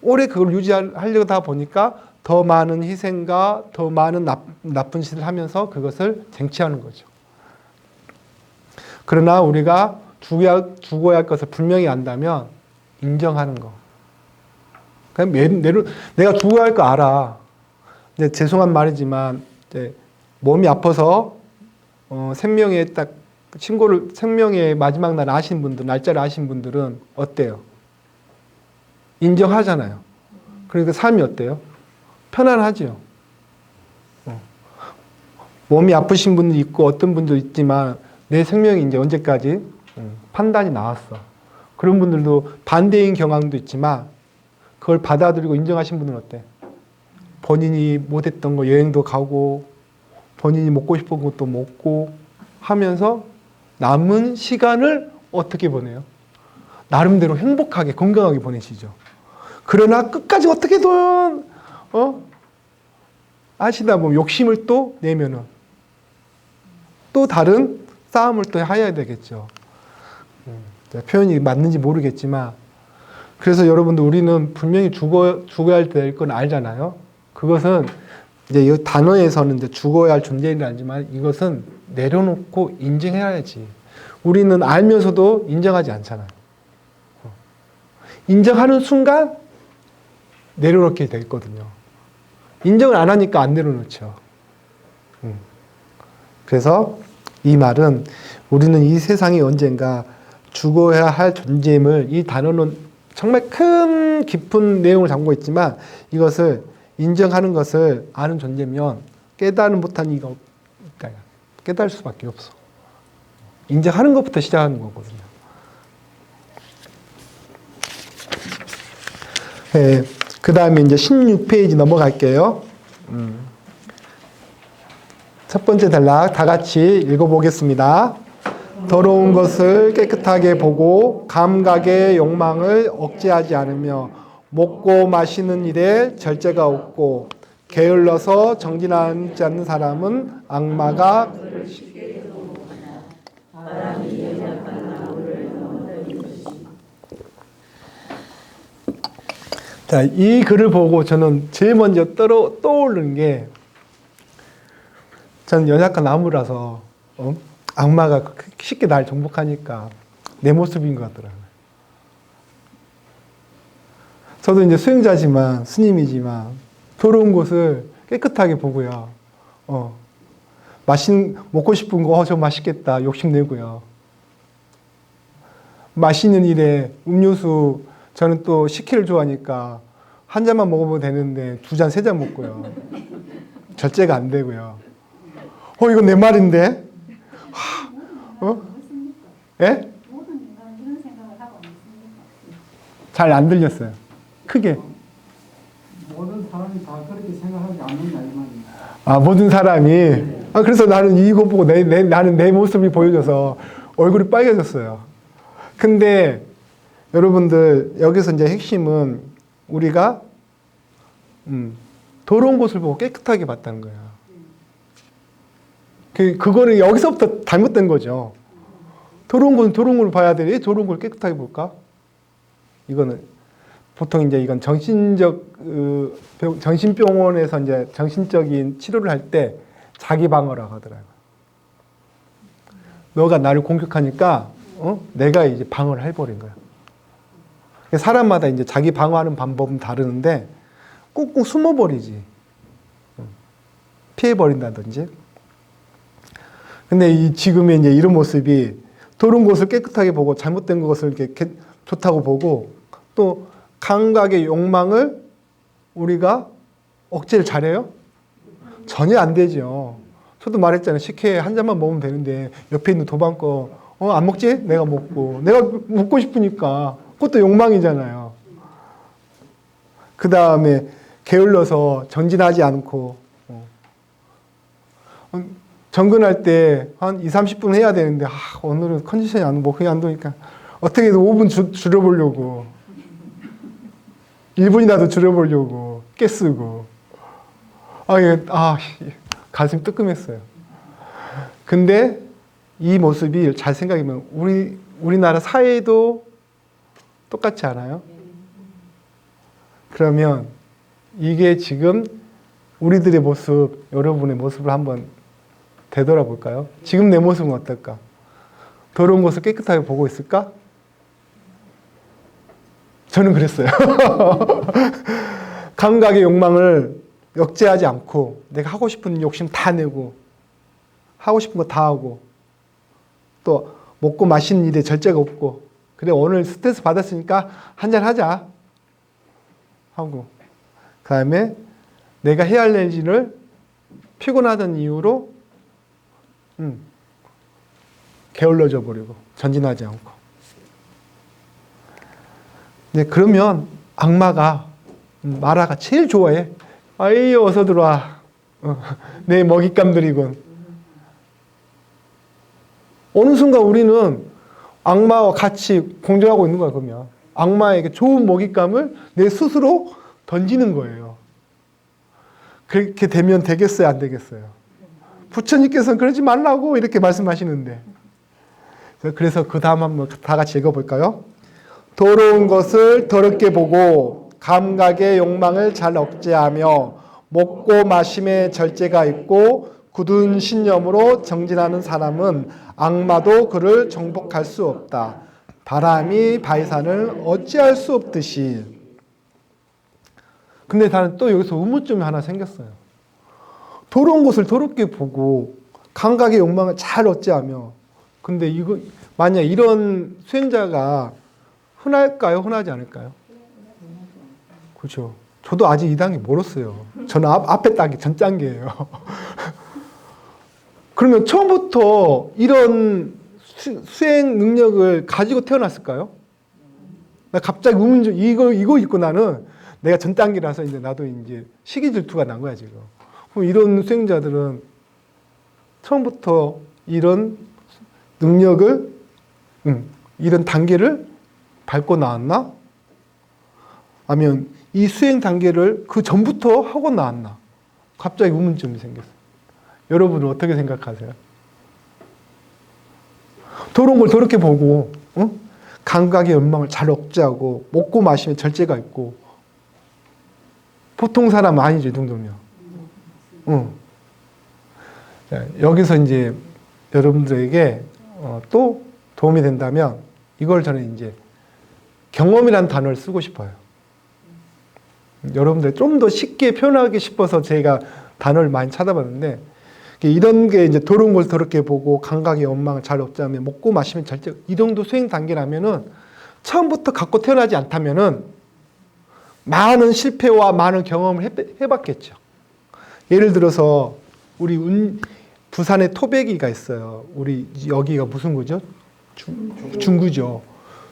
오래 그걸 유지하려다 보니까 더 많은 희생과 더 많은 나쁜 짓을 하면서 그것을 쟁취하는 거죠. 그러나 우리가 죽어야 할 것을 분명히 안다면 인정하는 거. 그냥 내가 죽어야 할 거 알아. 근데 죄송한 말이지만 이제 몸이 아파서 생명의 마지막 날 아신 분들, 날짜를 아신 분들은 어때요? 인정하잖아요. 그러니까 삶이 어때요? 편안하죠. 몸이 아프신 분도 있고 어떤 분도 있지만 내 생명이 이제 언제까지 판단이 나왔어. 그런 분들도 반대인 경향도 있지만 그걸 받아들이고 인정하신 분은 어때? 본인이 못했던 거 여행도 가고 본인이 먹고 싶은 것도 먹고 하면서 남은 시간을 어떻게 보내요? 나름대로 행복하게 건강하게 보내시죠. 그러나 끝까지 어떻게든 하시다 보면 욕심을 또 내면은 또 다른 싸움을 또 해야 되겠죠. 표현이 맞는지 모르겠지만 그래서 여러분들 우리는 분명히 죽어야 될 건 알잖아요. 그것은 이제 이 단어에서는 이제 죽어야 할 존재는 알지만 이것은 내려놓고 인정해야지. 우리는 알면서도 인정하지 않잖아요. 인정하는 순간 내려놓게 돼 있거든요. 인정을 안 하니까 안 내려놓죠. 그래서 이 말은 우리는 이 세상에 언젠가 죽어야 할 존재임을, 이 단어는 정말 큰 깊은 내용을 담고 있지만 이것을 인정하는 것을 아는 존재면 깨달은 못한 이가 없다. 깨달을 수밖에 없어. 인정하는 것부터 시작하는 거거든요. 네, 그 다음에 이제 16페이지 넘어갈게요. 첫 번째 단락 다 같이 읽어보겠습니다. 더러운 것을 깨끗하게 보고 감각의 욕망을 억제하지 않으며 먹고 마시는 일에 절제가 없고 게을러서 정진하지 않는 사람은 악마가 자, 이 글을 보고 저는 제일 먼저 떠오르는 게, 저는 연약한 나무라서 악마가 쉽게 날 정복하니까 내 모습인 것 같더라고요. 저도 이제 수행자지만, 스님이지만 더러운 곳을 깨끗하게 보고요. 먹고 싶은 거, 저 맛있겠다 욕심내고요. 맛있는 일에 음료수, 저는 또 식혜를 좋아하니까 한 잔만 먹으면 되는데 2잔, 3잔 먹고요. 절제가 안 되고요. 이건 내 말인데? 예? 모든 인간은 이런 생각을 하고 있습니까? 잘 안 들렸어요. 크게. 모든 사람이 다 그렇게 생각하지 않는다 이 말입니다. 아, 모든 사람이. 그래서 나는 이거 보고 나는 내 모습이 보여져서 얼굴이 빨개졌어요. 근데 여러분들, 여기서 이제 핵심은 우리가 더러운 곳을 보고 깨끗하게 봤다는 거야. 그거는 여기서부터 잘못된 거죠. 더러운 곳은 더러운 걸 봐야 돼. 왜 더러운 걸 깨끗하게 볼까? 이거는 보통 이제 이건 정신병원에서 이제 정신적인 치료를 할 때 자기 방어라고 하더라고요. 너가 나를 공격하니까 내가 이제 방어를 해버린 거야. 사람마다 이제 자기 방어하는 방법은 다르는데 꾹꾹 숨어버리지. 피해버린다든지. 근데 지금의 이제 이런 모습이 더러운 것을 깨끗하게 보고 잘못된 것을 이렇게 좋다고 보고 또 감각의 욕망을 우리가 억제를 잘해요? 전혀 안 되죠. 저도 말했잖아요. 식혜 한 잔만 먹으면 되는데 옆에 있는 도방 거 안 먹지? 내가 먹고. 내가 먹고 싶으니까. 그것도 욕망이잖아요. 그 다음에 게을러서 전진하지 않고 정근할 때 한 2-30분 해야 되는데 오늘은 컨디션이 안 좋으니까 어떻게든 5분 줄여보려고 1분이라도 줄여보려고 깨쓰고 가슴이 뜨끔했어요. 근데 이 모습이 잘 생각해보면 우리나라 사회도 똑같지 않아요? 그러면 이게 지금 우리들의 모습, 여러분의 모습을 한번 되돌아볼까요? 지금 내 모습은 어떨까? 더러운 것을 깨끗하게 보고 있을까? 저는 그랬어요. 감각의 욕망을 억제하지 않고 내가 하고 싶은 욕심 다 내고 하고 싶은 거 다 하고 또 먹고 마시는 일에 절제가 없고 그래 오늘 스트레스 받았으니까 한잔 하자 하고 그 다음에 내가 해야 할 일을 피곤하던 이유로 게을러져 버리고 전진하지 않고 네, 그러면 악마가 마라가 제일 좋아해. 아이 어서 들어와. 내 먹잇감들이군. 어느 순간 우리는 악마와 같이 공존하고 있는 거야. 그러면 악마에게 좋은 먹잇감을 내 스스로 던지는 거예요. 그렇게 되면 되겠어요? 안 되겠어요? 부처님께서는 그러지 말라고 이렇게 말씀하시는데 그래서 그 다음 한번 다 같이 읽어볼까요? 더러운 것을 더럽게 보고 감각의 욕망을 잘 억제하며 먹고 마심에 절제가 있고 굳은 신념으로 정진하는 사람은 악마도 그를 정복할 수 없다. 바람이 바위산을 어찌할 수 없듯이. 근데 나는 또 여기서 의문점이 하나 생겼어요. 더러운 것을 더럽게 보고 감각의 욕망을 잘 어찌하며. 근데 이거 만약 이런 수행자가 흔할까요? 흔하지 않을까요? 그렇죠. 저도 아직 이 단계 멀었어요. 저는 앞에 단계, 전 단계예요. 그러면 처음부터 이런 수행 능력을 가지고 태어났을까요? 나 갑자기 의문점, 이거 읽고 나는 내가 전 단계라서 이제 나도 이제 시기 질투가 난 거야, 지금. 그럼 이런 수행자들은 처음부터 이런 능력을, 이런 단계를 밟고 나왔나? 아니면 이 수행 단계를 그 전부터 하고 나왔나? 갑자기 의문점이 생겼어요. 여러분은 어떻게 생각하세요? 더러운 걸 더럽게 보고, 감각의 욕망을 잘 억제하고, 먹고 마시면 절제가 있고, 보통 사람 아니죠, 이 정도면. 여기서 이제 여러분들에게 또 도움이 된다면, 이걸 저는 이제 경험이라는 단어를 쓰고 싶어요. 여러분들 좀 더 쉽게 표현하기 싶어서 제가 단어를 많이 찾아봤는데, 이런 게 이제 더러운 걸 더럽게 보고 감각의 욕망을 잘 억제하며 먹고 마시면 절제, 이 정도 수행 단계라면은 처음부터 갖고 태어나지 않다면은 많은 실패와 많은 경험을 해봤겠죠. 예를 들어서 우리 부산에 토백이가 있어요. 우리 여기가 무슨 구죠? 중구죠.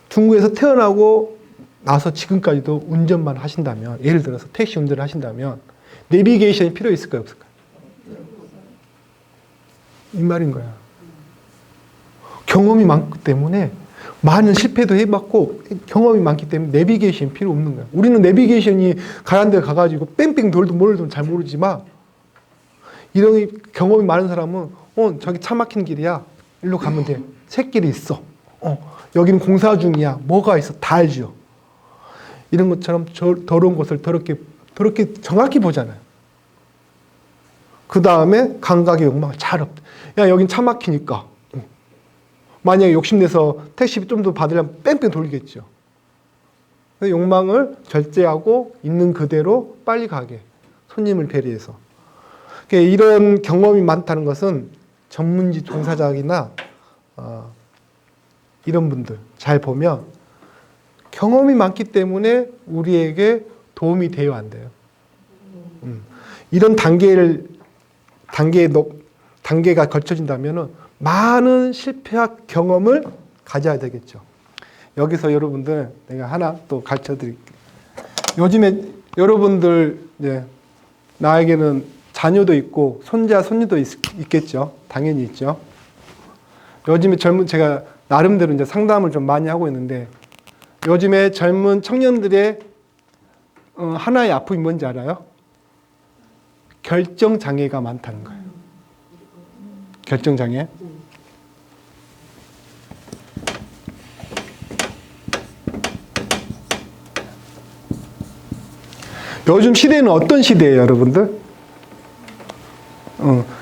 중구에서 태어나고 나서 지금까지도 운전만 하신다면, 예를 들어서 택시 운전을 하신다면 내비게이션이 필요 있을까요, 없을까요? 이 말인 거야. 경험이 많기 때문에 많은 실패도 해봤고 경험이 많기 때문에 내비게이션이 필요 없는 거야. 우리는 내비게이션이 가는 데 가가지고 뺑뺑 돌도 뭘도 잘 모르지만, 이런 경험이 많은 사람은 저기 차 막힌 길이야. 일로 가면 돼. 샛길이 있어. 여기는 공사 중이야. 뭐가 있어. 다 알죠. 이런 것처럼 더러운 것을 더럽게 정확히 보잖아요. 그 다음에 감각의 욕망을 잘 없다. 야, 여긴 차 막히니까. 만약에 욕심내서 택시 좀 더 받으려면 뺑뺑 돌리겠죠. 욕망을 절제하고 있는 그대로 빨리 가게. 손님을 배려해서. 이런 경험이 많다는 것은 전문직 종사자이나 이런 분들 잘 보면 경험이 많기 때문에 우리에게 도움이 돼요, 안 돼요? 이런 단계가 걸쳐진다면 많은 실패와 경험을 가져야 되겠죠. 여기서 여러분들 내가 하나 또 가르쳐 드릴게요. 요즘에 여러분들 이제 나에게는 자녀도 있고 손자, 손녀도 있겠죠. 당연히 있죠. 요즘에 제가 나름대로 이제 상담을 좀 많이 하고 있는데, 요즘에 젊은 청년들의 하나의 아픔이 뭔지 알아요? 결정장애가 많다는 거예요. 결정장애. 요즘 시대는 어떤 시대예요, 여러분들?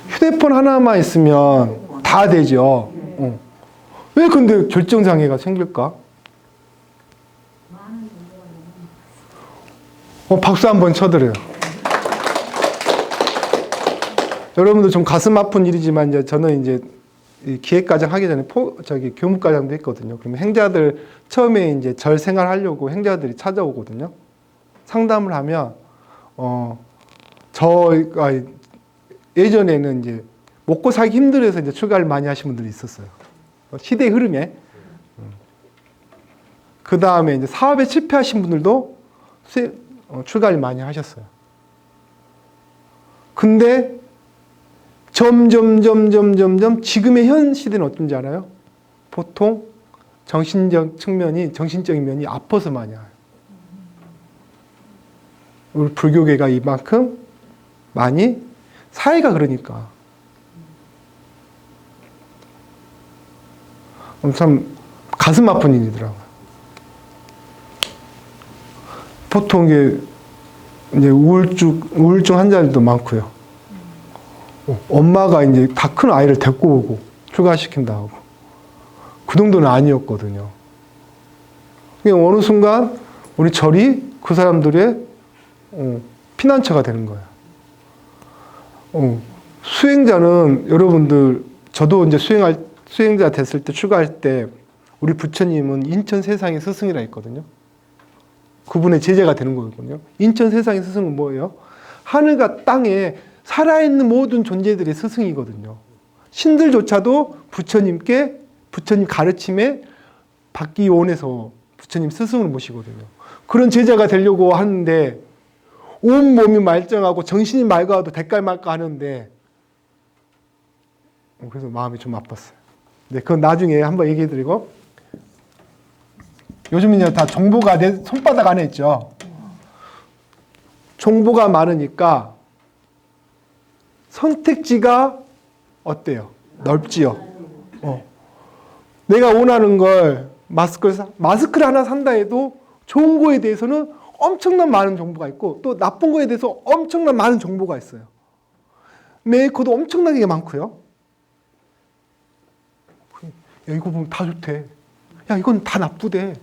휴대폰 하나만 있으면 다 되죠. 왜 근데 결정장애가 생길까? 박수 한번 쳐드려요. 여러분들 좀 가슴 아픈 일이지만, 이제 저는 이제 기획과정 하기 전에 교육과정도 했거든요. 그러면 행자들 처음에 이제 절 생활하려고 행자들이 찾아오거든요. 상담을 하면, 저가 예전에는 이제 먹고 살기 힘들어서 이제 출가를 많이 하신 분들이 있었어요. 시대의 흐름에. 그 다음에 이제 사업에 실패하신 분들도 출가를 많이 하셨어요. 근데 점점 지금의 현 시대는 어떤지 알아요? 보통 정신적인 면이 아파서 많이 와요. 우리 불교계가 이만큼 많이 사회가 그러니까. 참 가슴 아픈 일이더라고요. 보통 이제 우울증 환자들도 많고요. 엄마가 이제 다 큰 아이를 데리고 오고 출가시킨다고. 그 정도는 아니었거든요. 그냥 어느 순간 우리 절이 그 사람들의 피난처가 되는 거예요. 수행자는 여러분들, 저도 이제 수행자 됐을 때, 출가할 때, 우리 부처님은 인천 세상의 스승이라 했거든요. 그분의 제자가 되는 거거든요. 인천 세상의 스승은 뭐예요? 하늘과 땅에 살아있는 모든 존재들의 스승이거든요. 신들조차도 부처님께, 부처님 가르침에 받기 원해서 부처님 스승을 모시거든요. 그런 제자가 되려고 하는데, 온 몸이 말짱하고 정신이 맑아도 대깔 말까 하는데, 그래서 마음이 좀 아팠어요. 네, 그건 나중에 한번 얘기해 드리고. 요즘은요, 다 정보가 내 손바닥 안에 있죠. 정보가 많으니까 선택지가 어때요? 넓지요. 내가 원하는 걸 마스크를 하나 산다 해도 좋은 거에 대해서는 엄청난 많은 정보가 있고 또 나쁜 거에 대해서 엄청난 많은 정보가 있어요. 메이커도 엄청나게 많고요. 야, 이거 보면 다 좋대. 야, 이건 다 나쁘대.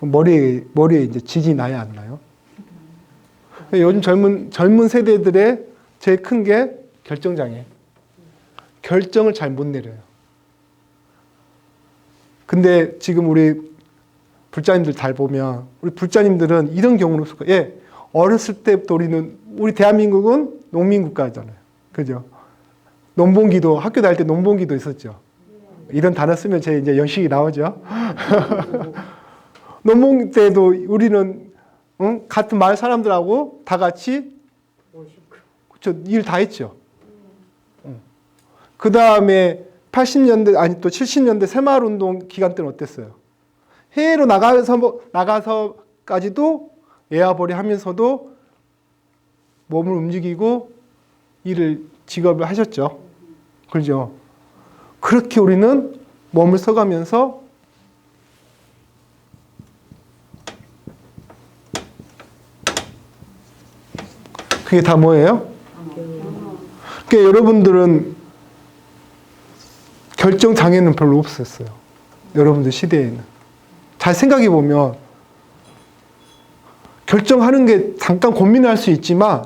머리에 이제 지진이 나야 안 나요? 요즘 젊은 세대들의 제일 큰 게 결정장애. 결정을 잘 못 내려요. 근데 지금 우리 불자님들 잘 보면, 우리 불자님들은 이런 경우는 없을 거예요. 예, 어렸을 때부터 우리 대한민국은 농민국가잖아요. 그죠? 논봉기도, 학교 다닐 때 논봉기도 있었죠. 이런 단어 쓰면 제 이제 연식이 나오죠. 논봉 때도 우리는 같은 마을 사람들하고 다 같이 일 다 했죠. 그 다음에 80년대 아니 또 70년대 새마을운동 기간 때는 어땠어요? 해외로 나가서까지도 애아벌이 하면서도 몸을 움직이고 직업을 하셨죠. 그렇죠? 그렇게 우리는 몸을 써가면서 그게 다 뭐예요? 그러니까 여러분들은 결정 장애는 별로 없었어요. 여러분들 시대에는. 잘 생각해 보면 결정하는 게 잠깐 고민할 수 있지만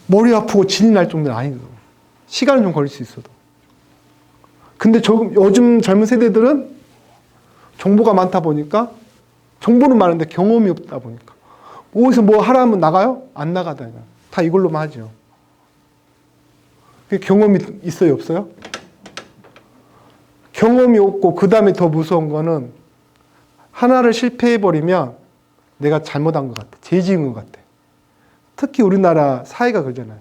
머리 아프고 진이 날 정도는 아니거든요. 시간은 좀 걸릴 수 있어도. 근데 요즘 젊은 세대들은 정보가 많다 보니까 정보는 많은데 경험이 없다 보니까 어디서 뭐 하라면 나가요? 안 나가다. 다 이걸로만 하죠. 경험이 있어요? 없어요? 경험이 없고 그 다음에 더 무서운 거는 하나를 실패해버리면 내가 잘못한 것 같아. 죄 지은 것 같아. 특히 우리나라 사회가 그러잖아요.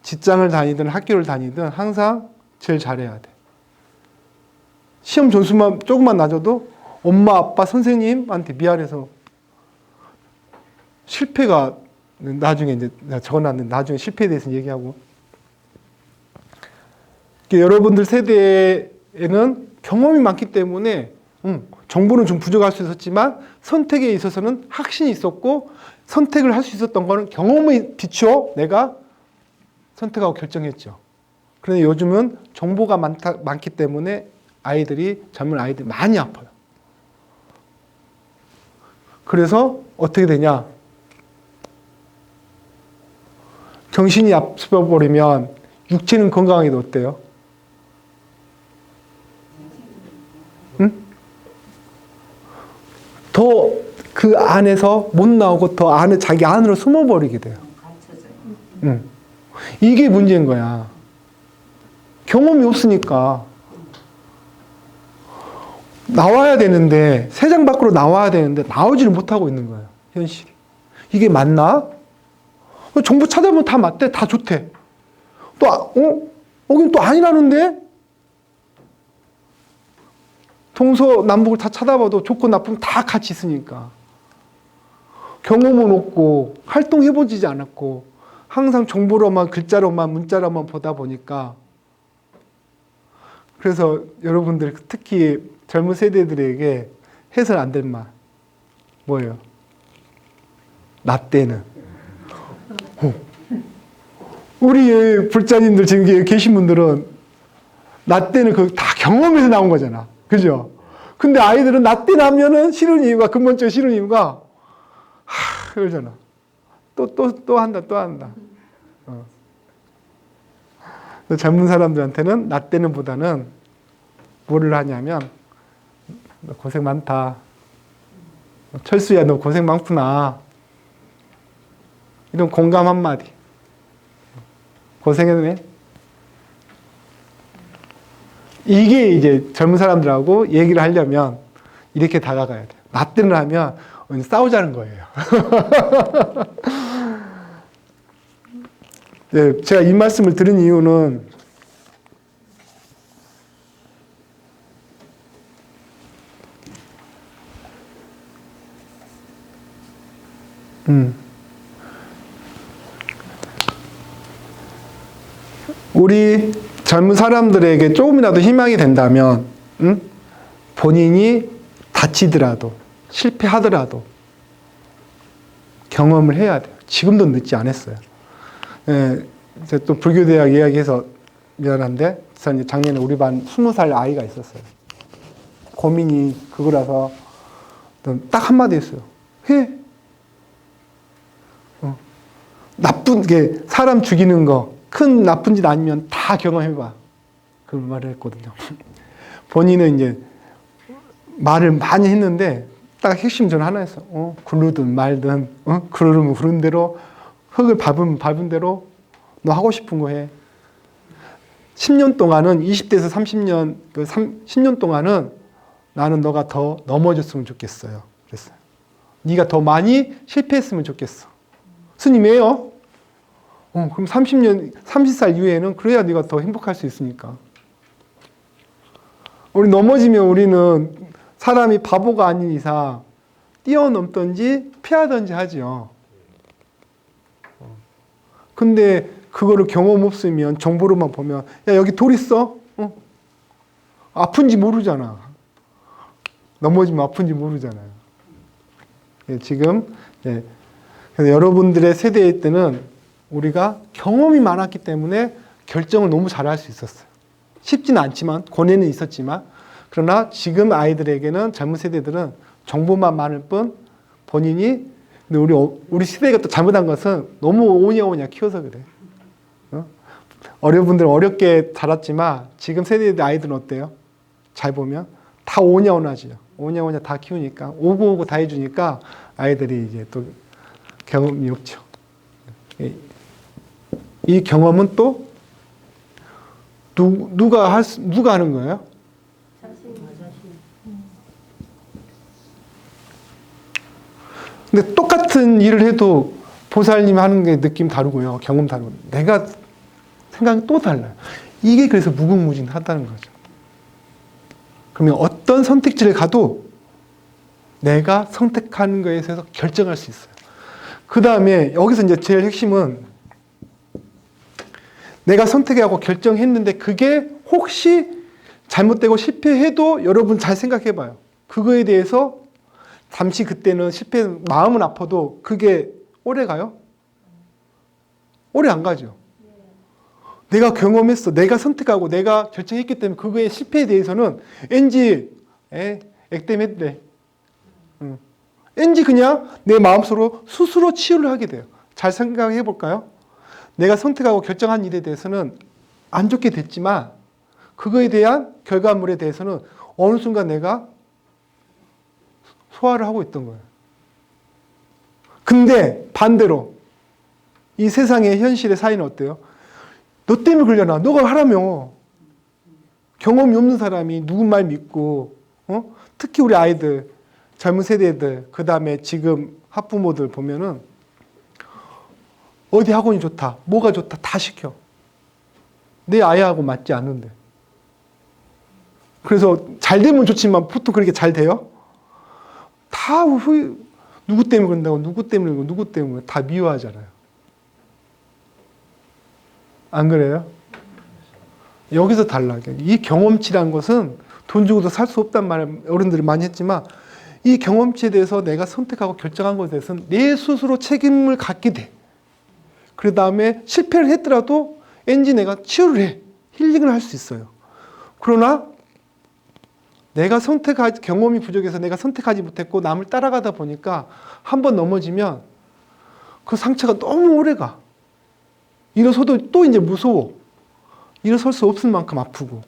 직장을 다니든 학교를 다니든 항상 제일 잘해야 돼. 시험 점수만 조금만 낮아도 엄마, 아빠, 선생님한테 미안해서 실패가 나중에 이제 내가 적어놨는데 나중에 실패에 대해서 얘기하고 여러분들 세대에는 경험이 많기 때문에 정보는 좀 부족할 수 있었지만 선택에 있어서는 확신이 있었고 선택을 할 수 있었던 거는 경험에 비추어 내가 선택하고 결정했죠. 그런데 요즘은 정보가 많기 때문에 젊은 아이들이 많이 아파요. 그래서 어떻게 되냐? 정신이 앞서버리면 육체는 건강하게도 어때요? 응? 더 그 안에서 못 나오고 더 안에 자기 안으로 숨어버리게 돼요. 응. 이게 문제인 거야. 경험이 없으니까. 나와야 되는데, 세상 밖으로 나와야 되는데, 나오지를 못하고 있는 거예요. 현실이. 이게 맞나? 정보 찾아보면 다 맞대, 다 좋대. 그럼 또 아니라는데? 동서남북을 다 찾아봐도 좋고 나쁨 다 같이 있으니까. 경험은 없고, 활동해보지 않았고, 항상 정보로만, 글자로만, 문자로만 보다 보니까. 그래서 여러분들, 특히 젊은 세대들에게 해서는 안 될 말. 뭐예요? 나 때는. 우리 불자님들 지금 계신 분들은 나 때는 그 다 경험에서 나온 거잖아. 그죠? 근데 아이들은 나 때 나면은 싫은 이유가, 근본적으로 싫은 이유가, 그러잖아. 또 한다. 젊은 사람들한테는 나 때는 보다는 뭐를 하냐면, 너 고생 많다. 철수야, 너 고생 많구나. 이런 공감 한마디. 고생했네. 이게 이제 젊은 사람들하고 얘기를 하려면 이렇게 다가가야 돼요. 나 때는 하면 싸우자는 거예요. 네, 제가 이 말씀을 드린 이유는 우리 젊은 사람들에게 조금이라도 희망이 된다면, 본인이 다치더라도, 실패하더라도, 경험을 해야 돼요. 지금도 늦지 않았어요. 예, 제가 또 불교대학 이야기해서 미안한데, 작년에 우리 반 20살 아이가 있었어요. 고민이 그거라서, 딱 한마디 했어요. 해! 나쁜 게, 사람 죽이는 거, 큰 나쁜 짓 아니면 다 경험해봐. 그 말을 했거든요. 본인은 이제 말을 많이 했는데 딱 핵심 저는 하나였어. 굴르든 말든, 그러면 그런 대로, 흙을 밟은 대로 너 하고 싶은 거 해. 10년 동안은 20대에서 30년, 10년 동안은 나는 너가 더 넘어졌으면 좋겠어요. 그랬어요. 네가 더 많이 실패했으면 좋겠어. 스님 왜요? 그럼 30살 이후에는 그래야 네가 더 행복할 수 있으니까. 우리 넘어지면 우리는 사람이 바보가 아닌 이상 뛰어넘든지 피하든지 하죠. 근데 그거를 경험 없으면 정보로만 보면 야 여기 돌 있어? 아픈지 모르잖아. 넘어지면 아픈지 모르잖아요. 지금 그래서 여러분들의 세대일 때는 우리가 경험이 많았기 때문에 결정을 너무 잘할 수 있었어요. 쉽지는 않지만 고뇌는 있었지만 그러나 지금 아이들에게는 젊은 세대들은 정보만 많을 뿐 본인이 근데 우리 시대가 또 잘못한 것은 너무 오냐오냐 키워서 그래. 어려분들은 어렵게 자랐지만 지금 세대 아이들은 어때요? 잘 보면 다 오냐오냐지요. 오냐오냐 다 키우니까 오고 다 해주니까 아이들이 이제 또 경험이 없죠. 이 경험은 또 누가 하는 거예요? 근데 똑같은 일을 해도 보살님 하는 게 느낌 다르고요. 경험 다르고. 내가 생각이 또 달라요. 이게 그래서 무궁무진하다는 거죠. 그러면 어떤 선택지를 가도 내가 선택하는 거에 있어서 결정할 수 있어요. 그 다음에 여기서 이제 제일 핵심은 내가 선택하고 결정했는데 그게 혹시 잘못되고 실패해도 여러분 잘 생각해봐요. 그거에 대해서 잠시 그때는 마음은 아파도 그게 오래 가요? 오래 안 가죠. 내가 경험했어. 내가 선택하고 내가 결정했기 때문에 그거의 실패에 대해서는 왠지 액땜했대. 왠지 그냥 내 마음속으로 스스로 치유를 하게 돼요. 잘 생각해 볼까요? 내가 선택하고 결정한 일에 대해서는 안 좋게 됐지만 그거에 대한 결과물에 대해서는 어느 순간 내가 소화를 하고 있던 거예요. 근데 반대로 이 세상의 현실의 사이는 어때요? 너 때문에 그러려나? 너가 하라며. 경험이 없는 사람이 누구 말 믿고 특히 우리 아이들, 젊은 세대들, 그 다음에 지금 학부모들 보면은 어디 학원이 좋다, 뭐가 좋다 다 시켜. 내 아이하고 맞지 않는데. 그래서 잘 되면 좋지만 보통 그렇게 잘 돼요? 다 누구 때문에 그런다고, 누구 때문에 그러고, 누구 때문에 다 미워하잖아요. 안 그래요? 여기서 달라. 이 경험치란 것은 돈 주고도 살 수 없단 말을 어른들이 많이 했지만 이 경험치에 대해서 내가 선택하고 결정한 것에 대해서는 내 스스로 책임을 갖게 돼. 그 다음에 실패를 했더라도 왠지 내가 치유를 해. 힐링을 할 수 있어요. 그러나 내가 경험이 부족해서 내가 선택하지 못했고 남을 따라가다 보니까 한 번 넘어지면 그 상처가 너무 오래 가. 일어서도 또 이제 무서워. 일어설 수 없을 만큼 아프고.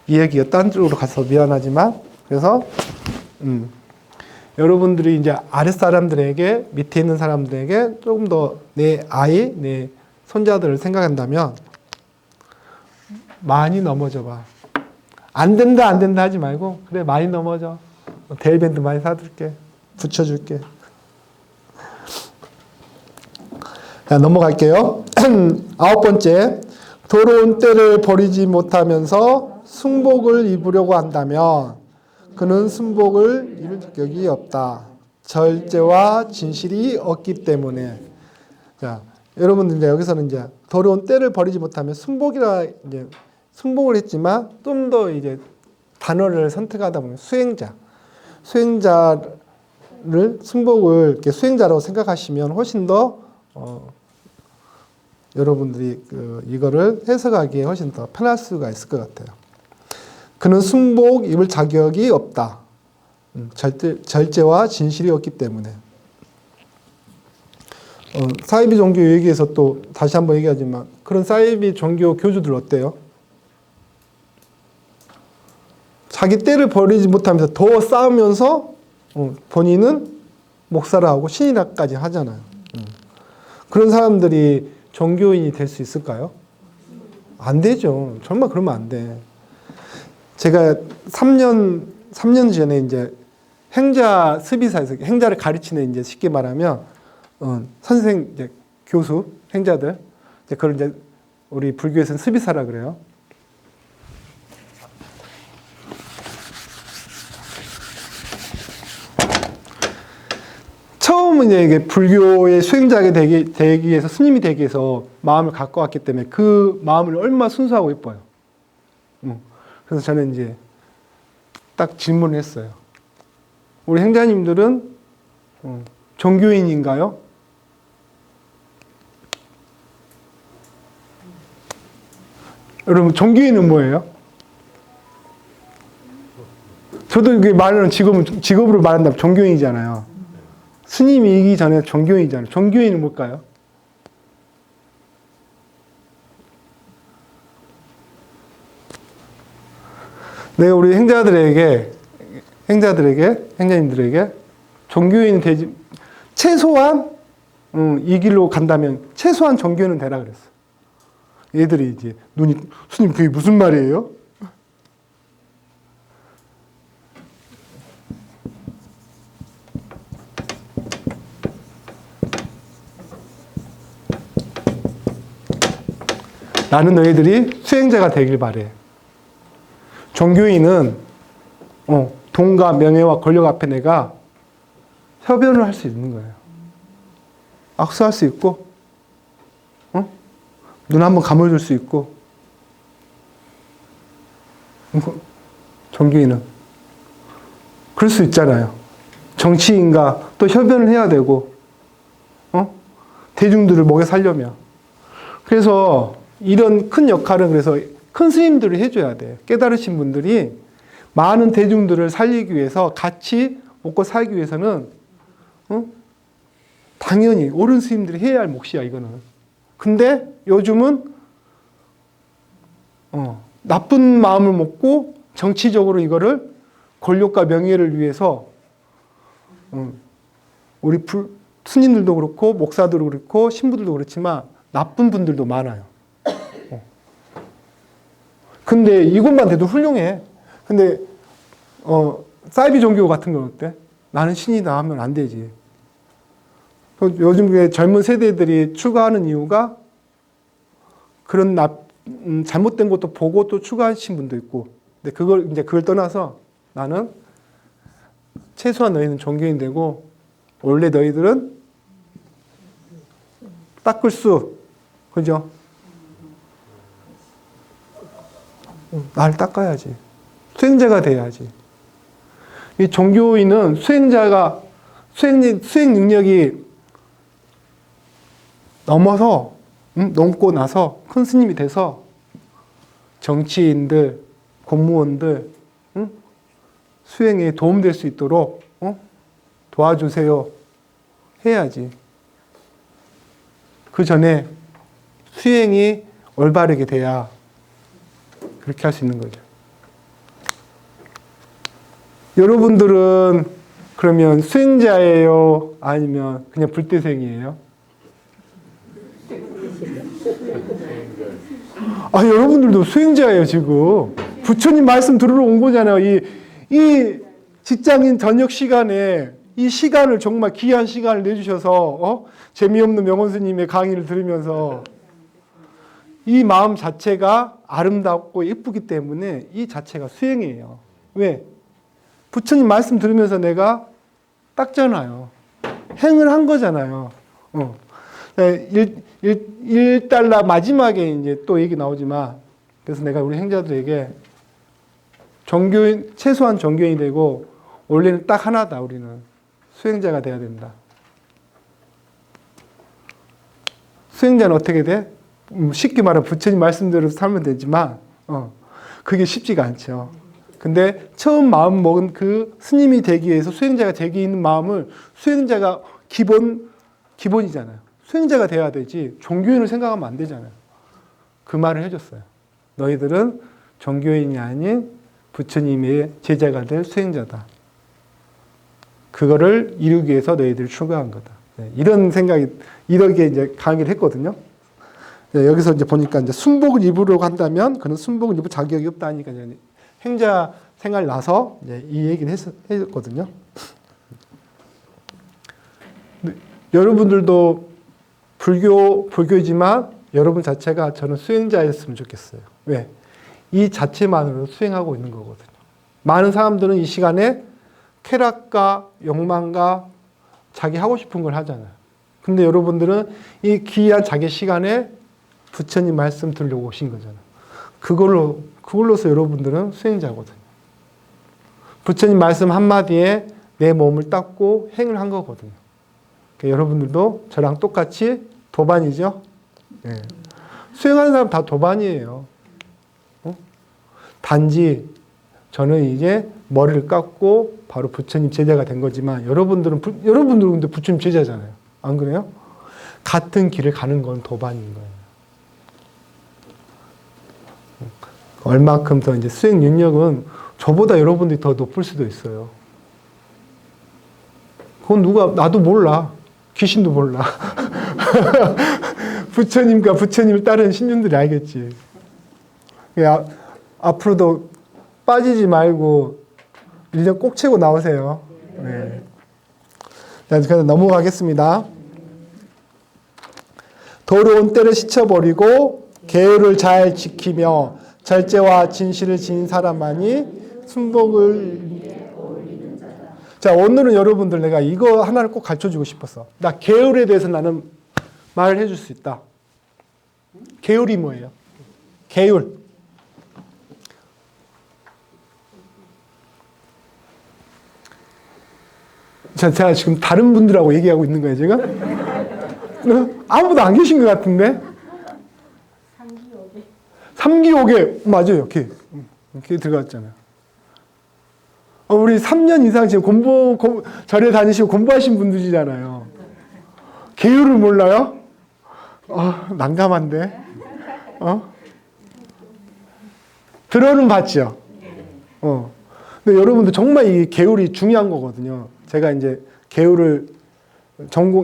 이 얘기가 딴 쪽으로 가서 미안하지만, 그래서 여러분들이 이제 아랫사람들에게, 밑에 있는 사람들에게 조금 더 내 아이, 내 손자들을 생각한다면 많이 넘어져 봐. 안 된다 하지 말고, 그래, 많이 넘어져. 데일밴드 많이 사줄게. 붙여줄게. 자, 넘어갈게요. 9번째. 더러운 때를 버리지 못하면서 승복을 입으려고 한다면 그는 승복을 입을 자격이 없다. 절제와 진실이 없기 때문에. 자, 여러분들 이제 여기서는 이제 더러운 때를 버리지 못하면 승복이라 이제 승복을 했지만 좀 더 이제 단어를 선택하다 보면 수행자를 승복을 이렇게 수행자라고 생각하시면 훨씬 더 여러분들이 이거를 해석하기에 훨씬 더 편할 수가 있을 것 같아요. 그는 승복 입을 자격이 없다. 절제와 진실이 없기 때문에. 사이비 종교 얘기에서 또 다시 한번 얘기하지만 그런 사이비 종교 교주들 어때요? 자기 때를 버리지 못하면서 더 싸우면서 본인은 목사를 하고 신이라까지 하잖아요. 그런 사람들이 종교인이 될 수 있을까요? 안 되죠. 정말 그러면 안 돼. 제가 3년 전에 이제 행자 스비사에서 행자를 가르치는 이제 쉽게 말하면 선생 이제 교수 행자들 이제 그걸 이제 우리 불교에서는 스비사라 그래요. 처음은 이제 이게 불교의 수행자가 되기 위해서 스님이 되기 위해서 마음을 갖고 왔기 때문에 그 마음을 얼마나 순수하고 예뻐요. 그래서 저는 이제 딱 질문을 했어요. 우리 행자님들은 종교인인가요? 여러분 종교인은 뭐예요? 저도 이게 말하는 직업으로 말한다면 종교인이잖아요. 스님이기 전에 종교인이잖아요. 종교인은 뭘까요? 내가 우리 행자님들에게 종교인이 되지, 최소한, 이 길로 간다면 최소한 종교인은 되라 그랬어. 얘들이 이제 스님 그게 무슨 말이에요? 나는 너희들이 수행자가 되길 바래. 종교인은 돈과 명예와 권력 앞에 내가 협연을 할 수 있는 거예요. 악수할 수 있고, 눈 한번 감아줄 수 있고. 종교인은 그럴 수 있잖아요. 정치인과 또 협연을 해야 되고, 대중들을 먹여 살려면. 그래서 이런 큰 역할은 그래서 큰 스님들이 해줘야 돼. 깨달으신 분들이 많은 대중들을 살리기 위해서 같이 먹고 살기 위해서는 당연히 옳은 스님들이 해야 할 몫이야 이거는. 근데 요즘은 나쁜 마음을 먹고 정치적으로 이거를 권력과 명예를 위해서 우리 스님들도 그렇고 목사들도 그렇고 신부들도 그렇지만 나쁜 분들도 많아요. 근데 이것만 돼도 훌륭해. 근데 사이비 종교 같은 건 어때? 나는 신이다 하면 안 되지. 요즘 젊은 세대들이 추구하는 이유가 그런 잘못된 것도 보고 또 추구하신 분도 있고. 근데 그걸 떠나서 나는 최소한 너희는 종교인 되고 원래 너희들은 닦을 수, 그죠? 날 닦아야지. 수행자가 돼야지. 이 종교인은 수행 능력이 넘어서 넘고 나서 큰 스님이 돼서 정치인들, 공무원들 수행에 도움될 수 있도록 도와주세요 해야지. 그 전에 수행이 올바르게 돼야 그렇게 할 수 있는 거죠. 여러분들은 그러면 수행자예요? 아니면 그냥 불대생이에요? 아, 여러분들도 수행자예요, 지금. 부처님 말씀 들으러 온 거잖아요. 이 직장인 저녁 시간에 이 시간을 정말 귀한 시간을 내주셔서 재미없는 명원스님의 강의를 들으면서 이 마음 자체가 아름답고 예쁘기 때문에 이 자체가 수행이에요. 왜? 부처님 말씀 들으면서 내가 닦잖아요. 행을 한 거잖아요. 1달러 마지막에 이제 또 얘기 나오지만, 그래서 내가 우리 행자들에게 종교인, 최소한 종교인이 되고, 원래는 딱 하나다, 우리는. 수행자가 돼야 된다. 수행자는 어떻게 돼? 쉽게 말하면 부처님 말씀대로 살면 되지만, 그게 쉽지가 않죠. 근데 처음 마음 먹은 그 스님이 되기 위해서 수행자가 되기 있는 마음을 수행자가 기본이잖아요. 수행자가 돼야 되지 종교인을 생각하면 안 되잖아요. 그 말을 해줬어요. 너희들은 종교인이 아닌 부처님의 제자가 될 수행자다. 그거를 이루기 위해서 너희들을 추구한 거다. 이런 생각이, 이렇게 이제 강의를 했거든요. 여기서 이제 보니까 이제 순복을 입으려고 한다면 그는 순복을 입을 자격이 없다니까 행자 생활 나서 이제 이 얘기를 했거든요. 여러분들도 불교이지만 여러분 자체가 저는 수행자였으면 좋겠어요. 왜? 이 자체만으로 수행하고 있는 거거든요. 많은 사람들은 이 시간에 쾌락과 욕망과 자기 하고 싶은 걸 하잖아요. 근데 여러분들은 이 귀한 자기 시간에 부처님 말씀 들으려고 오신 거잖아요. 그걸로서 여러분들은 수행자거든요. 부처님 말씀 한마디에 내 몸을 닦고 행을 한 거거든요. 그러니까 여러분들도 저랑 똑같이 도반이죠? 네. 수행하는 사람 다 도반이에요. 단지 저는 이제 머리를 깎고 바로 부처님 제자가 된 거지만 여러분들은 근데 부처님 제자잖아요. 안 그래요? 같은 길을 가는 건 도반인 거예요. 얼마큼 더 이제 수행 능력은 저보다 여러분들이 더 높을 수도 있어요. 그건 나도 몰라. 귀신도 몰라. 부처님과 부처님을 따르는 신님들이 알겠지. 앞으로도 빠지지 말고 1년 꼭 채고 나오세요. 네. 그래서 넘어가겠습니다. 더러운 때를 씻어버리고 계율을 잘 지키며 절제와 진실을 지닌 사람만이 순복을. 자, 오늘은 여러분들 내가 이거 하나를 꼭 가르쳐주고 싶었어. 나 계율에 대해서 나는 말을 해줄 수 있다. 계율이 뭐예요? 계율. 제가 지금 다른 분들하고 얘기하고 있는 거예요, 지금? 아무도 안 계신 것 같은데? 삼기오개. 맞아요, 이렇게 들어갔잖아요. 우리 3년 이상 지금 절에 다니시고 공부하신 분들이잖아요. 계율을 몰라요? 난감한데? 들어는 봤죠? 근데 여러분들 정말 이 계율이 중요한 거거든요. 제가 이제 계율을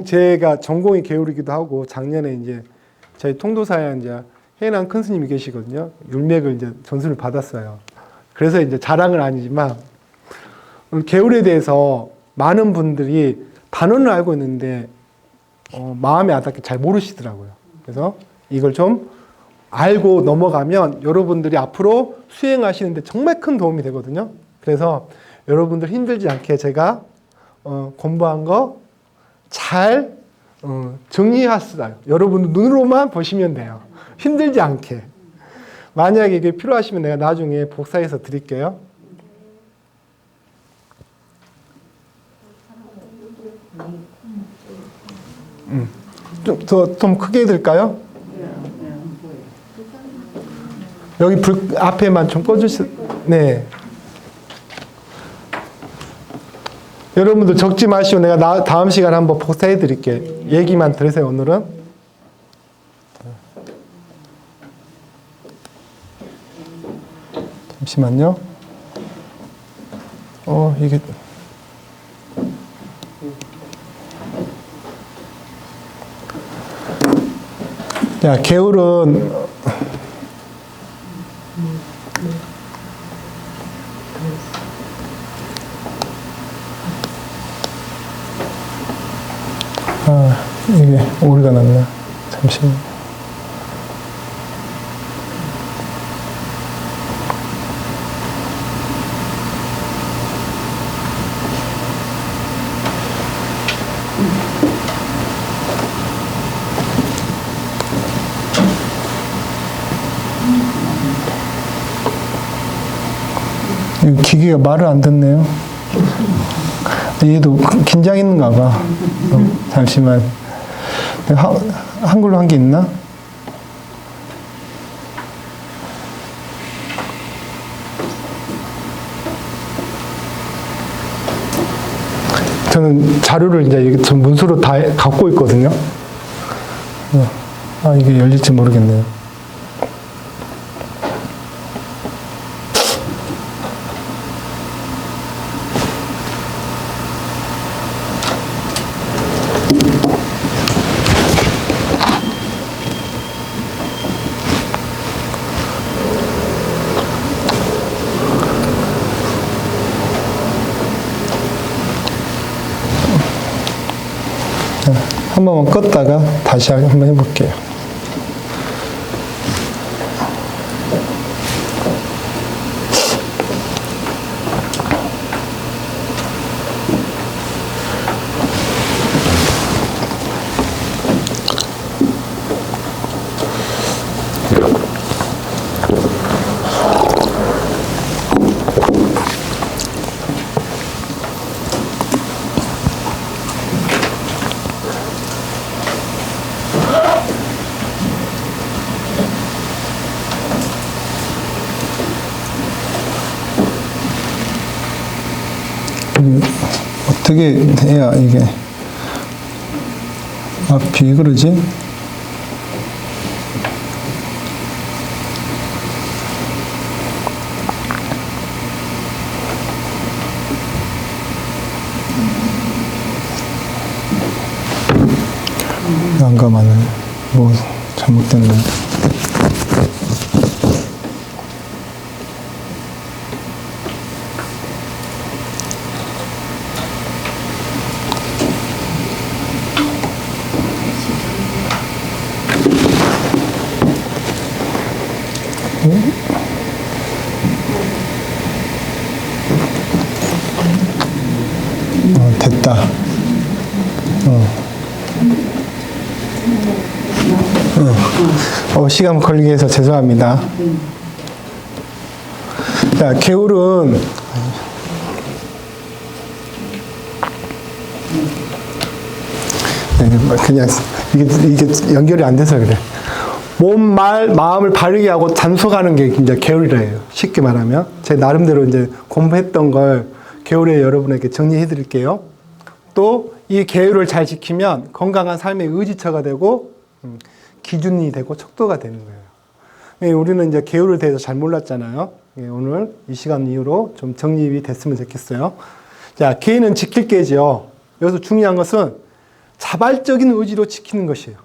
제가 전공이 계율이기도 하고 작년에 이제 저희 통도사에 이제 해난 큰 스님이 계시거든요. 율맥을 이제 전수를 받았어요. 그래서 이제 자랑은 아니지만 계율에 대해서 많은 분들이 단어는 알고 있는데 마음에 와닿게 잘 모르시더라고요. 그래서 이걸 좀 알고 넘어가면 여러분들이 앞으로 수행하시는데 정말 큰 도움이 되거든요. 그래서 여러분들 힘들지 않게 제가 공부한 거 잘 정리하시다. 여러분 눈으로만 보시면 돼요. 힘들지 않게. 만약에 이게 필요하시면 내가 나중에 복사해서 드릴게요. 좀 크게 해드릴까요? 여기 불 앞에만 좀 꺼주실. 네. 여러분들 적지 마시고 내가 다음 시간에 한번 복사해 드릴게요. 얘기만 들으세요, 오늘은. 잠시만요. 이게. 자, 개울은 이게 오류가 났나? 잠시만요. 이 기계가 말을 안 듣네요. 얘도 긴장했는가 봐. 잠시만. 한글로 한 게 있나? 저는 자료를 이제 전 문서로 다 갖고 있거든요. 이게 열릴지 모르겠네요. 한 번만 껐다가 다시 한번 해볼게요. 어떻게 해야 이게 앞이 그러지? 난감하네. 뭐 잘못됐네. 됐다. 시간 걸리게 해서 죄송합니다. 자, 개울은 그냥 이게 연결이 안 돼서 그래. 몸, 말, 마음을 바르게 하고 단속하는 게 이제 개울이래요. 쉽게 말하면. 제 나름대로 이제 공부했던 걸 개울에 여러분에게 정리해 드릴게요. 또 이 계율을 잘 지키면 건강한 삶의 의지처가 되고 기준이 되고 척도가 되는 거예요. 우리는 이제 계율에 대해서 잘 몰랐잖아요. 오늘 이 시간 이후로 좀 정립이 됐으면 좋겠어요. 자, 계율은 지킬 게죠. 여기서 중요한 것은 자발적인 의지로 지키는 것이에요.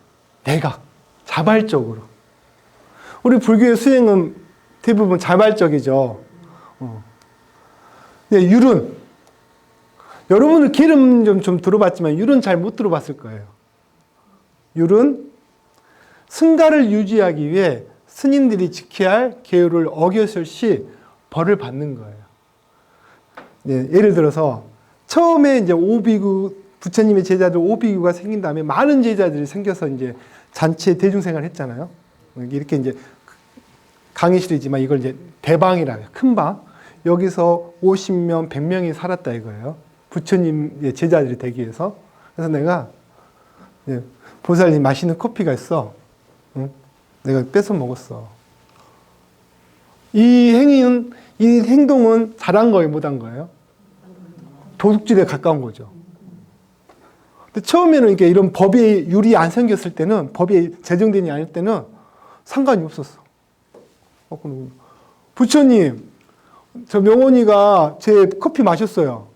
내가 자발적으로. 우리 불교의 수행은 대부분 자발적이죠. 율은 여러분은 기름 좀 들어봤지만 율은 잘 못 들어봤을 거예요. 율은 승가를 유지하기 위해 스님들이 지켜야 할 계율을 어겼을 시 벌을 받는 거예요. 예를 들어서 처음에 이제 오비구 부처님의 제자들 오비구가 생긴 다음에 많은 제자들이 생겨서 이제 잔치에 대중생활을 했잖아요. 이렇게 이제 강의실이지만 이걸 이제 대방이라 해요. 큰 방. 여기서 50명, 100명이 살았다 이거예요. 부처님의 제자들이 되기 위해서. 그래서 내가 보살님 맛있는 커피가 있어. 응? 내가 뺏어 먹었어. 이 행동은 잘한 거예요, 못한 거예요? 도둑질에 가까운 거죠. 근데 처음에는 이렇게 이런 법이 율이 안 생겼을 때는, 법이 제정되지 않을 때는 상관이 없었어. 부처님, 저 명원이가 제 커피 마셨어요.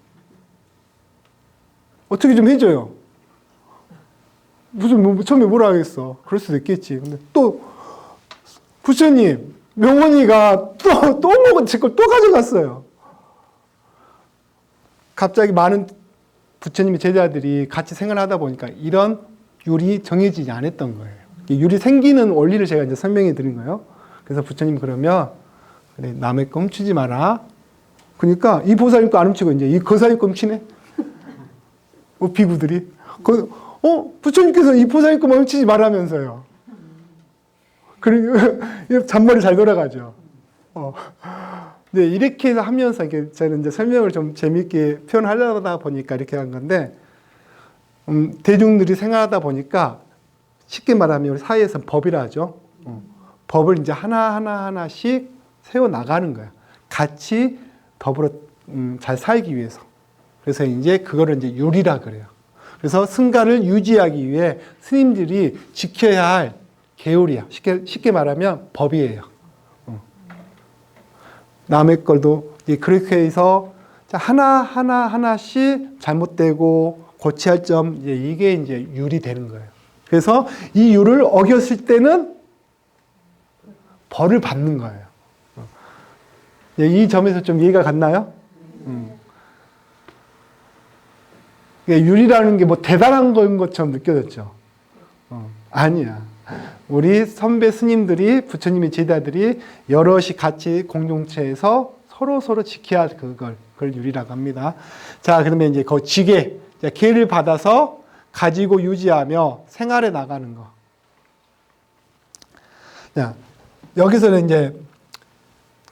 어떻게 좀 해줘요. 처음에 뭐라 하겠어. 그럴 수도 있겠지. 근데 또, 부처님, 명원이가 또 먹은 제 걸 또 가져갔어요. 갑자기 많은 부처님의 제자들이 같이 생활하다 보니까 이런 율이 정해지지 않았던 거예요. 율이 생기는 원리를 제가 이제 설명해 드린 거예요. 그래서 부처님 그러면, 그래, 남의 거 훔치지 마라. 그러니까 이 보살님 거 안 훔치고 이제 이 거사님 거 훔치네? 비구들이. 부처님께서 이 보살님 거만 훔치지 말라면서요. 그리고 잔머리 잘 돌아가죠. 네, 이렇게 해서 하면서 이렇게 저는 이제 설명을 좀 재미있게 표현하려다 보니까 이렇게 한 건데, 대중들이 생활하다 보니까 쉽게 말하면 우리 사회에서 법이라 하죠. 법을 이제 하나씩 세워 나가는 거야. 같이 더불어 잘 살기 위해서. 그래서 이제 그거를 이제 율이라 그래요. 그래서 승가를 유지하기 위해 스님들이 지켜야 할 계율이야. 쉽게 말하면 법이에요. 남의 걸도 그렇게 해서 하나씩 잘못되고 고쳐야 할 점, 이게 이제 율이 되는 거예요. 그래서 이 율을 어겼을 때는 벌을 받는 거예요. 이 점에서 좀 이해가 갔나요? 율이라는 게 뭐 대단한 거인 것처럼 느껴졌죠. 아니야. 우리 선배 스님들이, 부처님의 제자들이 여럿이 같이 공동체에서 서로 지켜야 할 그걸 율이라고 합니다. 자, 그러면 이제 그 지계, 계를 받아서 가지고 유지하며 생활해 나가는 거. 자, 여기서는 이제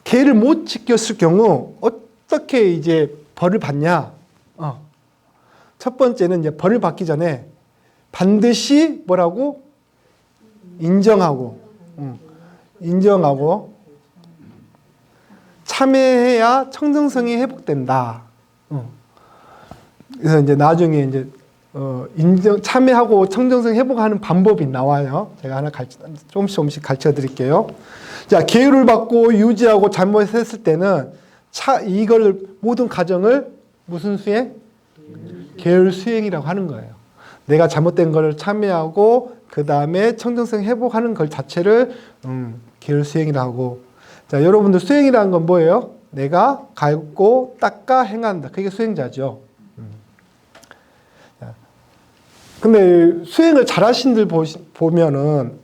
계를 못 지켰을 경우 어떻게 이제 벌을 받냐? 첫 번째는 이제 벌을 받기 전에 반드시 뭐라고? 인정하고 참회해야 청정성이 회복된다. 그래서 이제 나중에 이제 참회하고 청정성 회복하는 방법이 나와요. 제가 하나 조금씩 가르쳐 드릴게요. 자, 계율을 받고 유지하고 잘못했을 때는 이걸 모든 과정을 무슨 수행? 계율 수행이라고 하는 거예요. 내가 잘못된 걸 참회하고 그 다음에 청정성 회복하는 것 자체를 계율 수행이라고 하고, 자, 여러분들 수행이라는 건 뭐예요? 내가 갈고 닦아 행한다. 그게 수행자죠. 근데 수행을 잘하신 분 보면은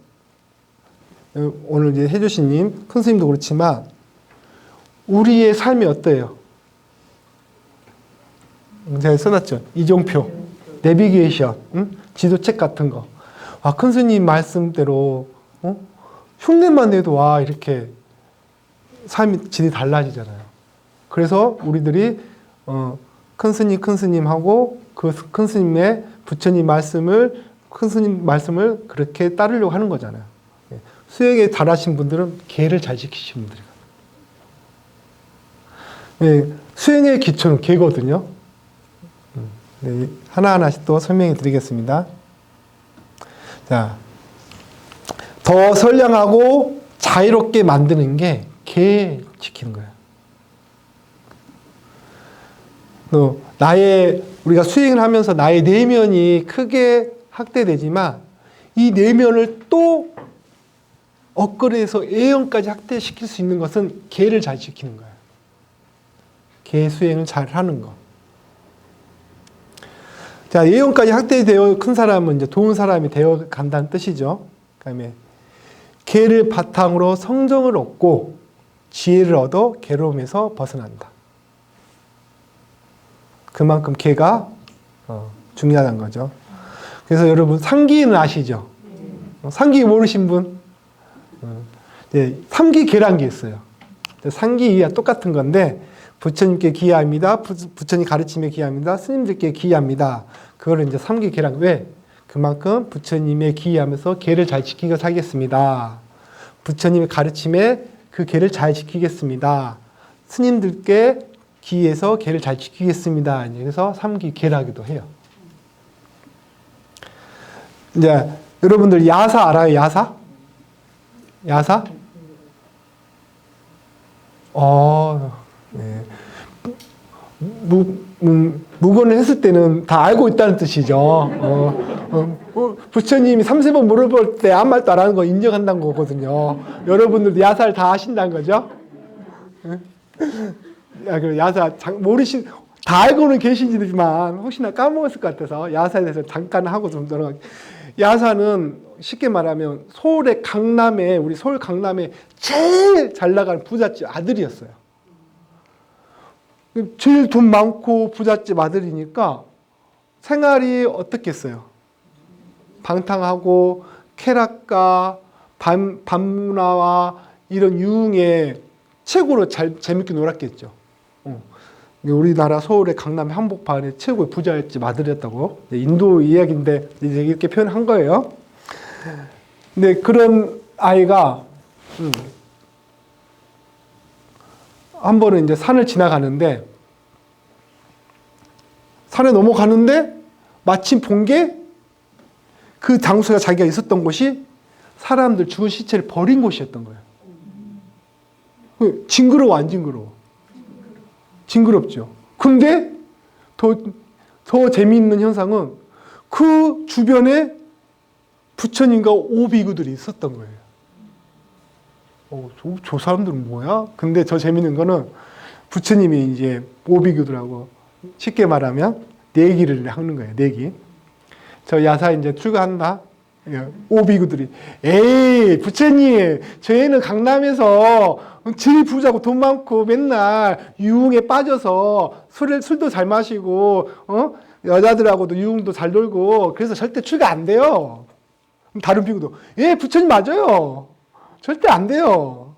오늘 이제 해주신님, 큰 스님도 그렇지만 우리의 삶이 어때요? 제가 써놨죠. 이종표, 내비게이션, 지도책 같은 거. 큰 스님 말씀대로 흉내만 내도 이렇게 삶이 질이 달라지잖아요. 그래서 우리들이 큰 스님하고 그 큰 스님의 부처님 말씀을 그렇게 따르려고 하는 거잖아요. 수행에 잘하신 분들은 계를 잘 지키신 분들이거든요. 수행의 기초는 계거든요. 네, 하나하나씩 또 설명해 드리겠습니다. 자, 더 선량하고 자유롭게 만드는 게 계 지키는 거예요. 또 우리가 수행을 하면서 나의 내면이 크게 확대되지만 이 내면을 또 업그레이드해서 애연까지 확대시킬 수 있는 것은 계를 잘 지키는 거예요. 계 수행을 잘 하는 거. 자, 예언까지 확대되어 큰 사람은 이제 좋은 사람이 되어 간다는 뜻이죠. 그다음에 계를 바탕으로 성정을 얻고 지혜를 얻어 괴로움에서 벗어난다. 그만큼 계가 중요하다는 거죠. 그래서 여러분 상기는 아시죠? 상기 모르신 분? 네, 삼기 계란 게 있어요. 상기와 똑같은 건데 부처님께 기여합니다. 부처님 가르침에 기여합니다. 스님들께 기여합니다. 그거를 이제 삼기 계란. 왜? 그만큼 부처님의 기하면서 계를 잘 지키고 살겠습니다. 부처님의 가르침에 그 계를 잘 지키겠습니다. 스님들께 기해서 계를 잘 지키겠습니다. 그래서 3기 계라기도 해요. 이제 여러분들 야사 알아요? 야사? 야사? 네. 무건을 했을 때는 다 알고 있다는 뜻이죠. 부처님이 30번 물어볼 때 아무 말도 안 하는 거 인정한다는 거거든요. 여러분들도 야사를 다 하신다는 거죠? 야사 다 알고는 계시지만 혹시나 까먹었을 것 같아서 야사에 대해서 잠깐 하고 좀 들어가. 야사는 쉽게 말하면 서울의 강남에 우리 서울 강남에 제일 잘 나가는 부잣집 아들이었어요. 제일 돈 많고 부잣집 아들이니까 생활이 어떻겠어요? 방탕하고 쾌락과 반문화와 이런 유흥에 최고로 재밌게 놀았겠죠. 우리나라 서울의 강남 한복판에 최고의 부잣집 아들이었다고. 인도 이야기인데 이제 이렇게 표현한 거예요. 근데 그런 아이가 한 번은 이제 산을 지나가는데 산에 넘어가는데 마침 본 게 그 장소가 자기가 있었던 곳이 사람들 죽은 시체를 버린 곳이었던 거예요. 징그러워 안 징그러워? 징그럽죠. 근데 더 재미있는 현상은 그 주변에 부처님과 오비구들이 있었던 거예요. 저 사람들은 뭐야? 근데 더 재미있는 거는 부처님이 이제 오비구들하고 쉽게 말하면 내기를 하는 거예요. 내기. 저 야사 이제 출가한다. 오비구들이 에이 부처님 저희는 강남에서 제일 부자고 돈 많고 맨날 유흥에 빠져서 술도 잘 마시고 여자들하고도 유흥도 잘 놀고 그래서 절대 출가 안 돼요. 다른 비구도 예 부처님 맞아요. 절대 안 돼요.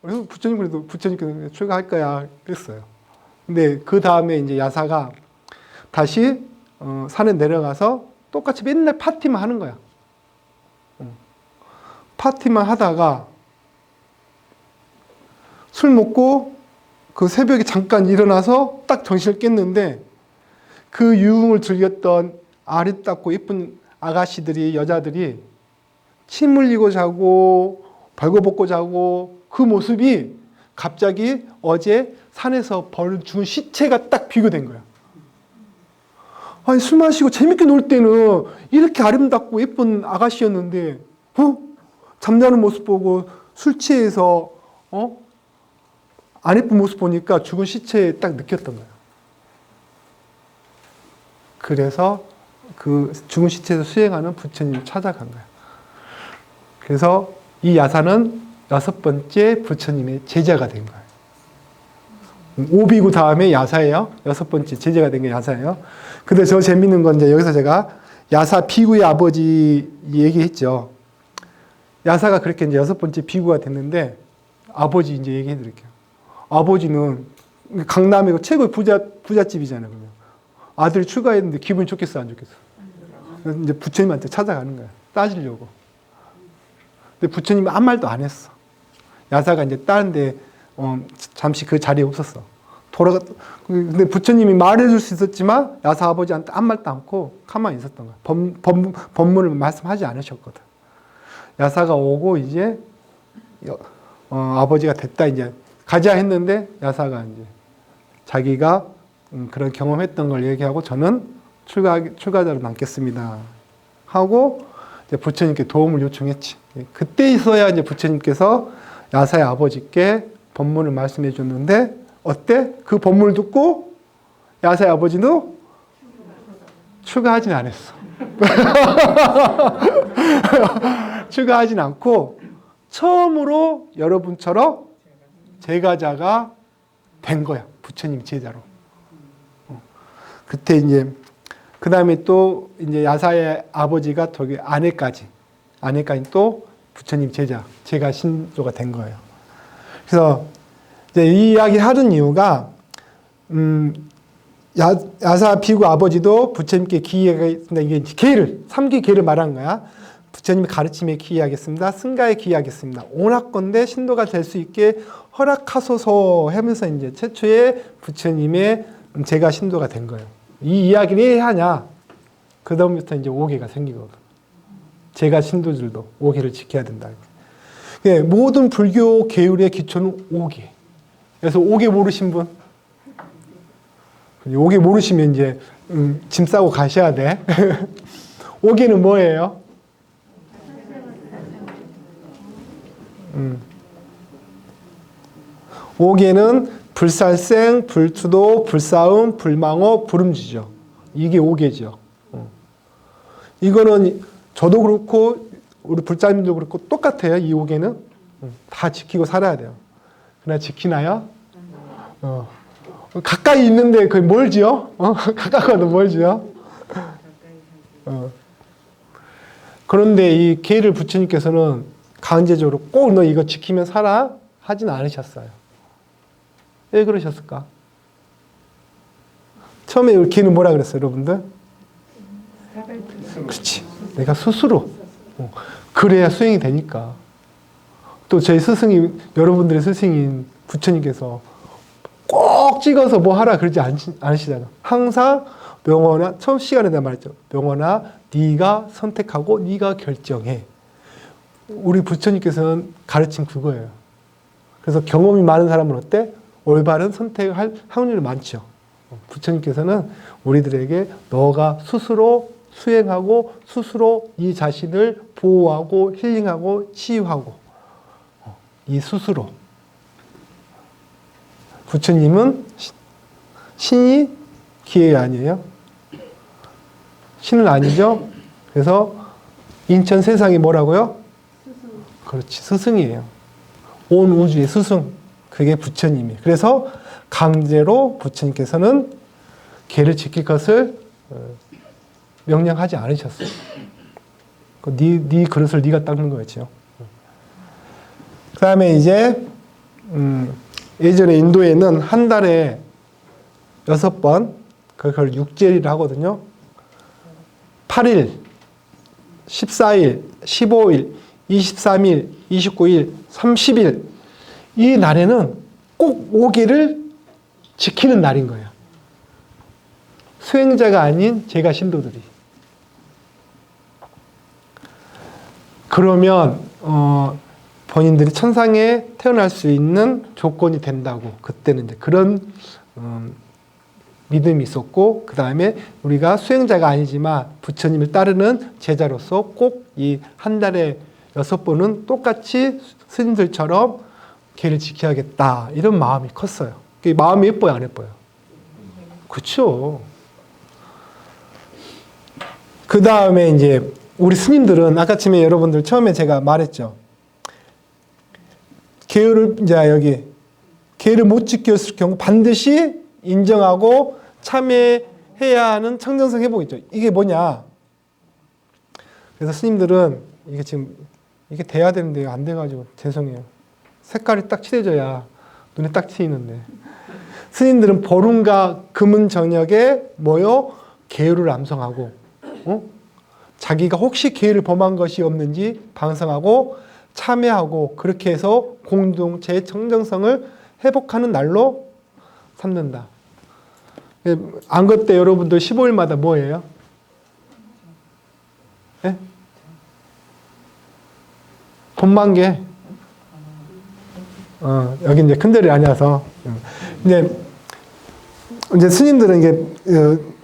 그래서 부처님께서 출가할 거야 그랬어요. 근데 그 다음에 이제 야사가 다시 산에 내려가서 똑같이 맨날 파티만 하는 거야. 파티만 하다가 술 먹고 그 새벽에 잠깐 일어나서 딱 정신을 깼는데 그 유흥을 즐겼던 아름답고 예쁜 아가씨들이 여자들이 침 흘리고 자고 벌거벗고 자고 그 모습이 갑자기 어제 산에서 죽은 시체가 딱 비교된 거야. 아니 술 마시고 재밌게 놀 때는 이렇게 아름답고 예쁜 아가씨였는데 잠자는 모습 보고 술 취해서 안 예쁜 모습 보니까 죽은 시체에 딱 느꼈던 거야. 그래서 그 죽은 시체에서 수행하는 부처님을 찾아간 거야. 그래서 이 야사는 6번째 부처님의 제자가 된 거예요. 오비구 다음에 야사예요. 6번째 제자가 된 게 야사예요. 근데 저 재밌는 건 이제 여기서 제가 야사 비구의 아버지 얘기했죠. 야사가 그렇게 이제 6번째 비구가 됐는데 아버지 이제 얘기해 드릴게요. 아버지는 강남이고 최고의 부잣집이잖아요. 그러면. 아들이 출가했는데 기분이 좋겠어 안 좋겠어? 그래서 이제 부처님한테 찾아가는 거야. 따지려고. 근데 부처님이 아무 말도 안 했어. 야사가 이제 다른 데 잠시 그 자리에 없었어. 근데 부처님이 말해줄 수 있었지만 야사 아버지한테 아무 말도 않고 가만히 있었던 거야. 법문을 말씀하지 않으셨거든. 야사가 오고 이제 아버지가 됐다 이제 가자 했는데 야사가 이제 자기가 그런 경험했던 걸 얘기하고 저는 출가자로 남겠습니다 하고 이제 부처님께 도움을 요청했지. 그때 있어야 이제 부처님께서 야사의 아버지께 법문을 말씀해 줬는데 어때? 그 법문을 듣고 야사의 아버지도 출가하진 않았어. 출가하진 않고 처음으로 여러분처럼 제가자가 된 거야. 부처님 제자로. 그때 이제 그 다음에 또 이제 야사의 아버지가 저기 아내까지 또 부처님 제가 신조가 된 거예요. 그래서 이제 이 이야기 하는 이유가 야사 비구 아버지도 부처님께 기회하겠습니다. 이게 계를, 3기 계를 말한 거야. 부처님의 가르침에 기회하겠습니다. 승가에 기회하겠습니다. 오락건대 신도가 될 수 있게 허락하소서 하면서 이제 최초의 부처님의 제가 신도가 된 거예요. 이 이야기를 왜 하냐? 그 다음부터 이제 5계가 생기거든. 제가 신도들도 5계를 지켜야 된다. 모든 불교 계율의 기초는 5계. 그래서 5계 모르신 분? 5계 모르시면 이제 짐 싸고 가셔야 돼. 5계는 뭐예요? 5계는 불살생, 불투도, 불싸움, 불망호, 불음주죠. 이게 5계죠. 이거는 저도 그렇고 우리 불자님도 그렇고 똑같아요. 이 5계는 다 지키고 살아야 돼요. 그러나 지키나요? 가까이 있는데 그게 뭘 지어? 가까워도 뭘 지어? 그런데 이 계를 부처님께서는 강제적으로 꼭 너 이거 지키면 살아 하진 않으셨어요. 왜 그러셨을까? 처음에 이 계는 뭐라 그랬어요, 여러분들? 그렇지. 내가 스스로 그래야 수행이 되니까. 또 저희 스승이 여러분들의 스승인 부처님께서 꼭 찍어서 뭐 하라 그러지 않으시잖아. 항상 명언아, 처음 시간에 내가 말했죠. 명언아, 네가 선택하고 네가 결정해. 우리 부처님께서는 가르친 그거예요. 그래서 경험이 많은 사람은 어때? 올바른 선택할 확률이 많죠. 부처님께서는 우리들에게 너가 스스로 수행하고 스스로 이 자신을 보호하고 힐링하고 치유하고 이 스스로. 부처님은 신이 기회 아니에요? 신은 아니죠? 그래서 인천 세상이 뭐라고요? 스승. 그렇지, 스승이에요. 온 우주의 스승. 그게 부처님이에요. 그래서 강제로 부처님께서는 계를 지킬 것을 명령하지 않으셨어요. 네 그릇을 네가 닦는 거였죠. 그 다음에 이제 예전에 인도에는 한 달에 6번, 그걸 육제리를 하거든요. 8일, 14일, 15일, 23일, 29일, 30일. 이 날에는 꼭 5계를 지키는 날인 거예요. 수행자가 아닌 제가 신도들이. 그러면 본인들이 천상에 태어날 수 있는 조건이 된다고 그때는 이제 그런 믿음이 있었고, 그 다음에 우리가 수행자가 아니지만 부처님을 따르는 제자로서 꼭 이 한 달에 6번은 똑같이 스님들처럼 계를 지켜야겠다 이런 마음이 컸어요. 마음이 예뻐요, 안 예뻐요? 그렇죠. 그 다음에 이제 우리 스님들은 아까쯤에 여러분들 처음에 제가 말했죠. 계율을 이제 여기 계율을 못 지켰을 경우 반드시 인정하고 참여해야 하는 청정성 회복이죠. 이게 뭐냐? 그래서 스님들은 이게 지금 이게 돼야 되는데 안 돼가지고 죄송해요. 색깔이 딱 칠해져야 눈에 딱 튀이는데 스님들은 보름과 금은 저녁에 모여 계율을 암송하고 자기가 혹시 계율을 범한 것이 없는지 방성하고 참여하고 그렇게 해서 공동체의 청정성을 회복하는 날로 삼는다. 안것 때 여러분들 15일마다 뭐예요? 네? 본만개. 여기 이제 큰절이 아니어서. 이제 스님들은 이게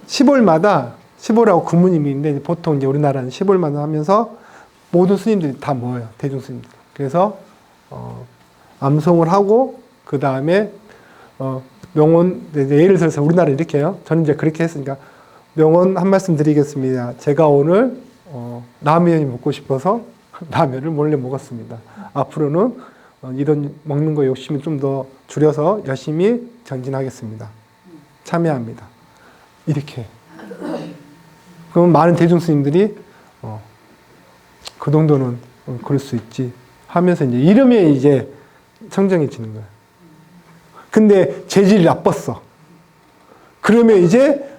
15일마다 15라고 구문임이 있는데 보통 이제 우리나라는 15일마다 하면서 모든 스님들이 다 모여요. 대중 스님들. 그래서 암송을 하고 그 다음에 명언, 예를 들어서 우리나라 이렇게 해요. 저는 이제 그렇게 했으니까 명언 한 말씀 드리겠습니다. 제가 오늘 라면이 먹고 싶어서 라면을 몰래 먹었습니다. 앞으로는 이런 먹는 거 욕심을 좀 더 줄여서 열심히 전진하겠습니다. 참여합니다. 이렇게. 그러면 많은 대중 스님들이 그 정도는 그럴 수 있지 하면서 이제 이러면 이제 청정해지는 거예요. 근데 재질이 나빴어. 그러면 이제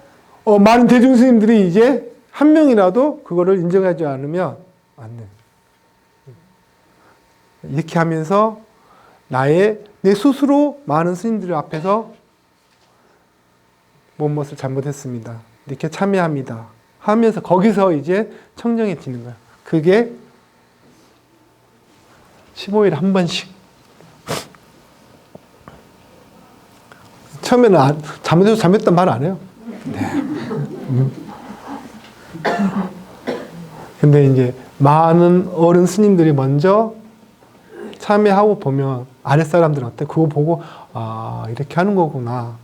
많은 대중 스님들이 이제 한 명이라도 그거를 인정하지 않으면 안 돼. 이렇게 하면서 내 스스로 많은 스님들 앞에서 무엇을 잘못했습니다. 이렇게 참여합니다. 하면서 거기서 이제 청정해지는 거야. 그게 15일에 한 번씩. 처음에는 잘못했단 말 안 해요. 네. 근데 이제 많은 어른 스님들이 먼저 참여하고 보면 아랫사람들은 어때? 그거 보고 이렇게 하는 거구나.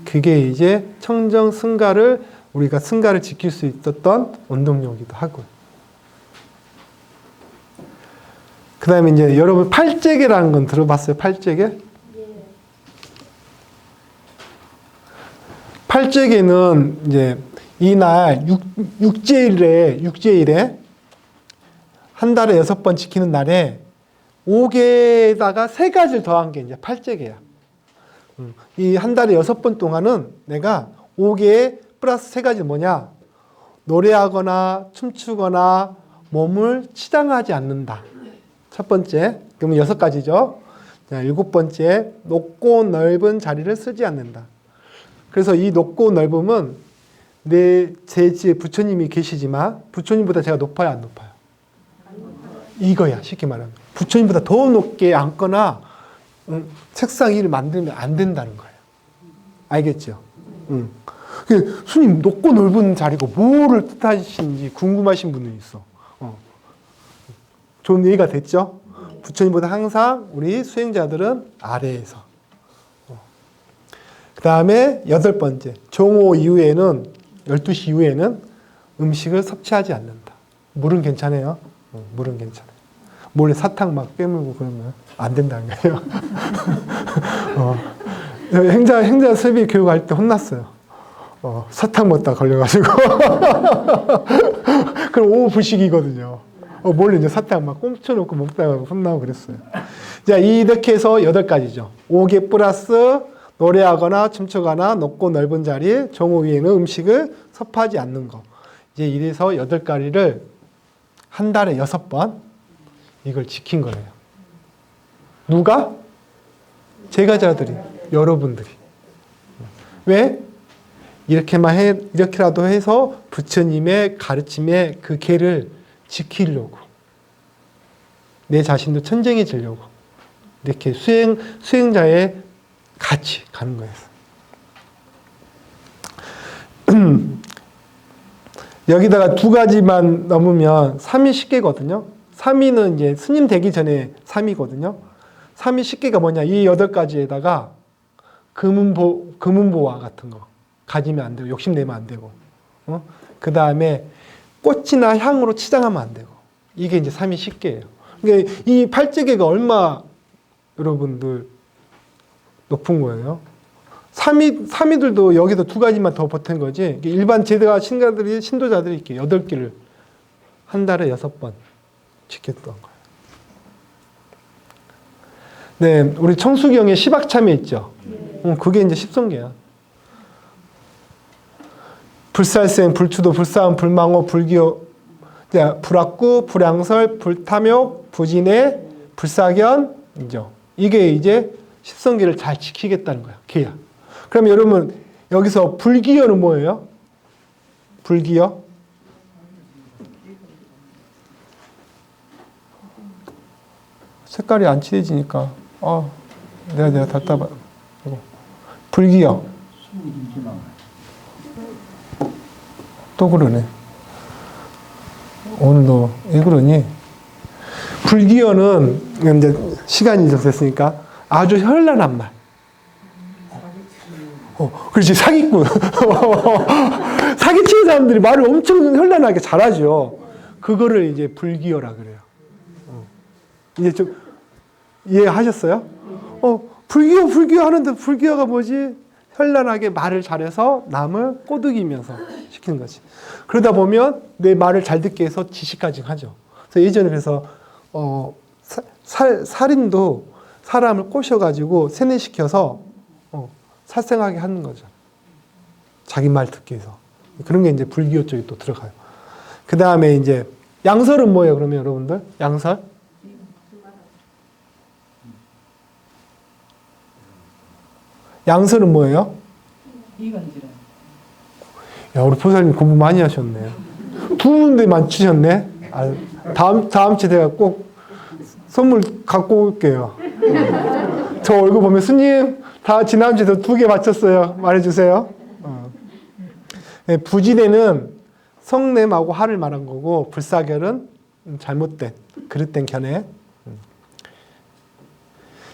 그게 이제 청정 승가를 우리가 승가를 지킬 수 있었던 원동력이기도 하고요. 그 다음에 이제 여러분 팔재개라는 건 들어봤어요? 팔재개? 팔재개는 이제 이날 육제일에 한 달에 6번 지키는 날에 5개에다가 3가지를 더한 게 이제 팔재개야. 이 한 달에 6번 동안은 내가 5개에 플러스 3가지 뭐냐? 노래하거나 춤추거나 몸을 치장하지 않는다. 첫 번째, 그러면 6가지죠. 자, 7번째, 높고 넓은 자리를 쓰지 않는다. 그래서 이 높고 넓음은 제 지에 부처님이 계시지만 부처님보다 제가 높아요, 안 높아요? 이거야, 쉽게 말하면. 부처님보다 더 높게 앉거나 책상 위를 만들면 안 된다는 거예요. 알겠죠? 스님, 높고 넓은 자리고 뭐를 뜻하시는지 궁금하신 분이 있어. 좋은 얘기가 됐죠? 부처님보다 항상 우리 수행자들은 아래에서. 그 다음에 8번째, 종오 이후에는, 12시 이후에는 음식을 섭취하지 않는다. 물은 괜찮아요? 물은 괜찮아요. 몰래 사탕 막 빼물고 그러면 안 된다는 거예요. 행자 세비 교육할 때 혼났어요. 사탕 먹다 걸려가지고. 그럼 오후 부식이거든요. 몰래 이제 사탕 막 꽁쳐놓고 먹다가 혼나고 그랬어요. 자, 이렇게 해서 8가지죠. 5개 플러스 노래하거나 춤추거나 높고 넓은 자리, 정오 위에는 음식을 섭하지 않는 거. 이제 이래서 8가지를 한 달에 6번 이걸 지킨 거예요. 누가? 제가자들이, 여러분들이. 왜? 이렇게라도 해서 부처님의 가르침의 그 계를 지키려고. 내 자신도 천정해지려고. 이렇게 수행자의 같이 가는 거예요. 여기다가 2가지만 넘으면 3이 10개거든요. 3위는 이제 스님 되기 전에 3위거든요. 3위 10개가 뭐냐? 이 8가지에다가 금은보화 같은 거 가지면 안 되고, 욕심내면 안 되고, 그 다음에 꽃이나 향으로 치장하면 안 되고, 이게 이제 3위 10개예요. 그러니까 이 팔재개가 얼마 여러분들 높은 거예요. 3위들도 여기서 2가지만 더 보탠 거지. 일반 제대가 신도자들이 이렇게 8개를 한 달에 6번 지켰던 거예요. 네, 우리 청수경에 시박참회 있죠. 그게 이제 10성계야. 불살생, 불추도, 불사음, 불망호, 불기호, 불악구, 불양설, 불탐욕, 부진해, 불사견이죠. 이게 이제 10성계를 잘 지키겠다는 거야. 걔야. 그럼 여러분 여기서 불기여는 뭐예요? 불기여? 색깔이 안 칠해지니까 내가 답답해. 불기여. 또 그러네. 오늘도 왜 그러니? 불기여는 이제 시간이 좀 됐으니까 아주 현란한 말. 그렇지, 사기꾼. 사기치는 사람들이 말을 엄청 현란하게 잘하죠. 그거를 이제 불기여라 그래요. 이제 좀 이해하셨어요? 불기여 하는데 불기여가 뭐지? 현란하게 말을 잘해서 남을 꼬드기면서 시키는 거지. 그러다 보면 내 말을 잘 듣게 해서 지식까지 하죠. 그래서 예전에 그래서 살인도 사람을 꼬셔가지고 세뇌시켜서 살생하게 하는 거죠. 자기 말 듣기 위해서. 그런 게 이제 불교 쪽에 또 들어가요. 그 다음에 이제 양설은 뭐예요, 그러면 여러분들? 양설? 양설은 뭐예요? 이간질환. 야, 우리 보살님 공부 많이 하셨네. 두 군데 맞추셨네. 아, 다음 주에 제가 꼭 선물 갖고 올게요. 저 얼굴 보면 스님 다 지난주에 두 개 맞췄어요. 말해주세요. 네, 부지대는 성냄하고 화를 말한 거고 불사결은 잘못된 그릇된 견해.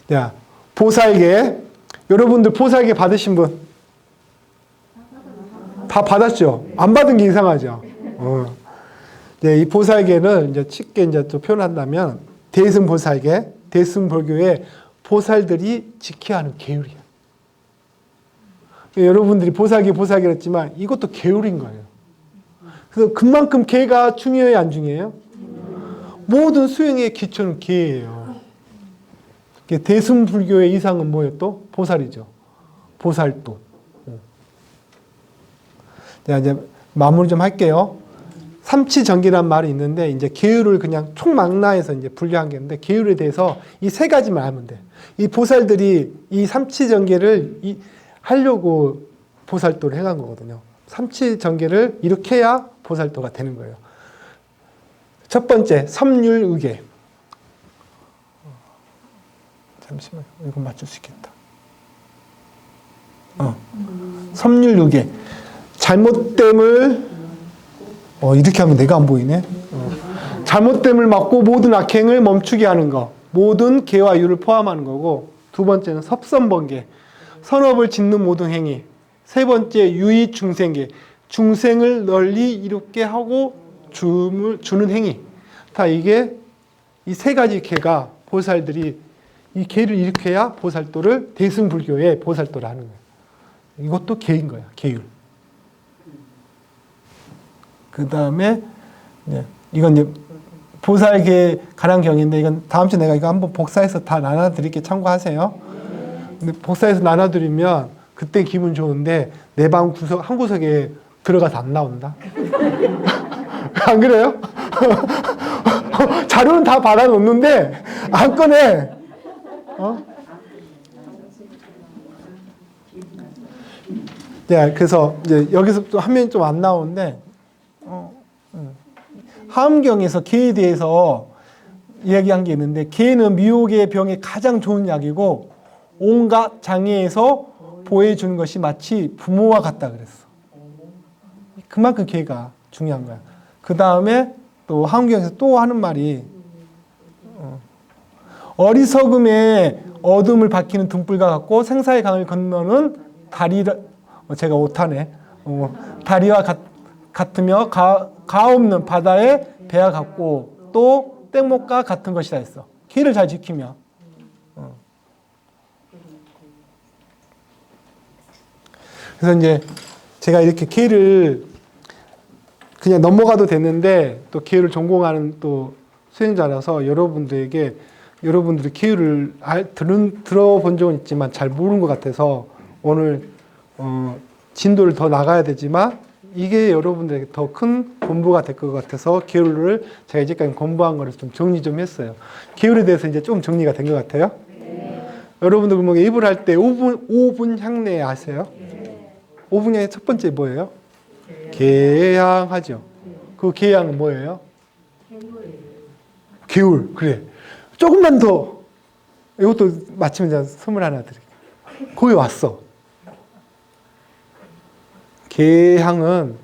자, 보살계. 여러분들 보살계 받으신 분? 다 받았죠? 안 받은 게 이상하죠? 네, 이 보살계는 이제 쉽게 이제 또 표현한다면 대승보살계, 대승불교의 보살들이 지켜야 하는 계율이에요. 여러분들이 보살계 했지만 이것도 계율인 거예요. 그래서 그만큼 계가 중요해요, 안 중요해요? 모든 수행의 기초는 계예요. 대승불교의 이상은 뭐예요 또? 보살이죠. 보살도. 자, 이제 마무리 좀 할게요. 삼치정기란 말이 있는데, 이제 계율을 그냥 총망라해서 이제 분류한 게 있는데, 계율에 대해서 이 세 가지만 알면 돼. 이 보살들이 이 삼치정기를 하려고 보살도를 해간 거거든요. 삼치정기를 이렇게 해야 보살도가 되는 거예요. 첫 번째, 삼률의계. 잠시만요. 이거 맞출 수 있겠다. 삼률의계. 잘못됨을 이렇게 하면 내가 안 보이네. 잘못됨을 막고 모든 악행을 멈추게 하는 거. 모든 계와 유를 포함하는 거고, 두 번째는 섭선번개. 선업을 짓는 모든 행위. 세 번째 유의 중생계. 중생을 널리 이롭게 하고 주는 행위. 다 이게 이 세 가지 계가 보살들이 이 계를 이렇게 해야 보살도를 대승불교의 보살도를 하는 거예요. 이것도 계인 거야. 계율. 그 다음에 이건 이제 보살계 가랑경인데, 이건 다음 주에 내가 이거 한번 복사해서 다 나눠드릴게. 참고하세요. 근데 복사해서 나눠드리면 그때 기분 좋은데 내 방 구석 한 구석에 들어가서 안 나온다. 안 그래요? 자료는 다 받아놓는데 안 꺼내. 네, 그래서 이제 여기서 또 화면이 좀 안 나오는데, 하암경에서 계에 대해서 이야기한 게 있는데, 계는 미혹의 병에 가장 좋은 약이고 온갖 장애에서 보호해주는 것이 마치 부모와 같다 그랬어. 그만큼 계가 중요한 거야. 그 다음에 또 하암경에서 또 하는 말이, 어리석음에 어둠을 밝히는 등불과 같고 생사의 강을 건너는 다리라, 제가 오타네. 다리와 같으며 가없는 바다의 배와 같고 또 땡목과 같은 것이다 했어. 계를 잘 지키면. 그래서 이제 제가 이렇게 계를 그냥 넘어가도 되는데, 또 계율을 전공하는 또 수행자라서 여러분들이 계율을 들어본 적은 있지만 잘 모르는 것 같아서 오늘 진도를 더 나가야 되지만 이게 여러분들에게 더 큰 공부가 될 것 같아서 계율을 제가 이제까지 공부한 거를 좀 정리 좀 했어요. 계율에 대해서 이제 좀 정리가 된 것 같아요. 네. 여러분들 그러면 입을 할 때 5분 향내 아세요? 네. 5분 향내 첫 번째 뭐예요? 개향하죠. 그 개향은 뭐예요? 계율. 그래. 조금만 더. 이것도 마치면 제가 선물 하나 드릴게요. 거기 왔어. 개향은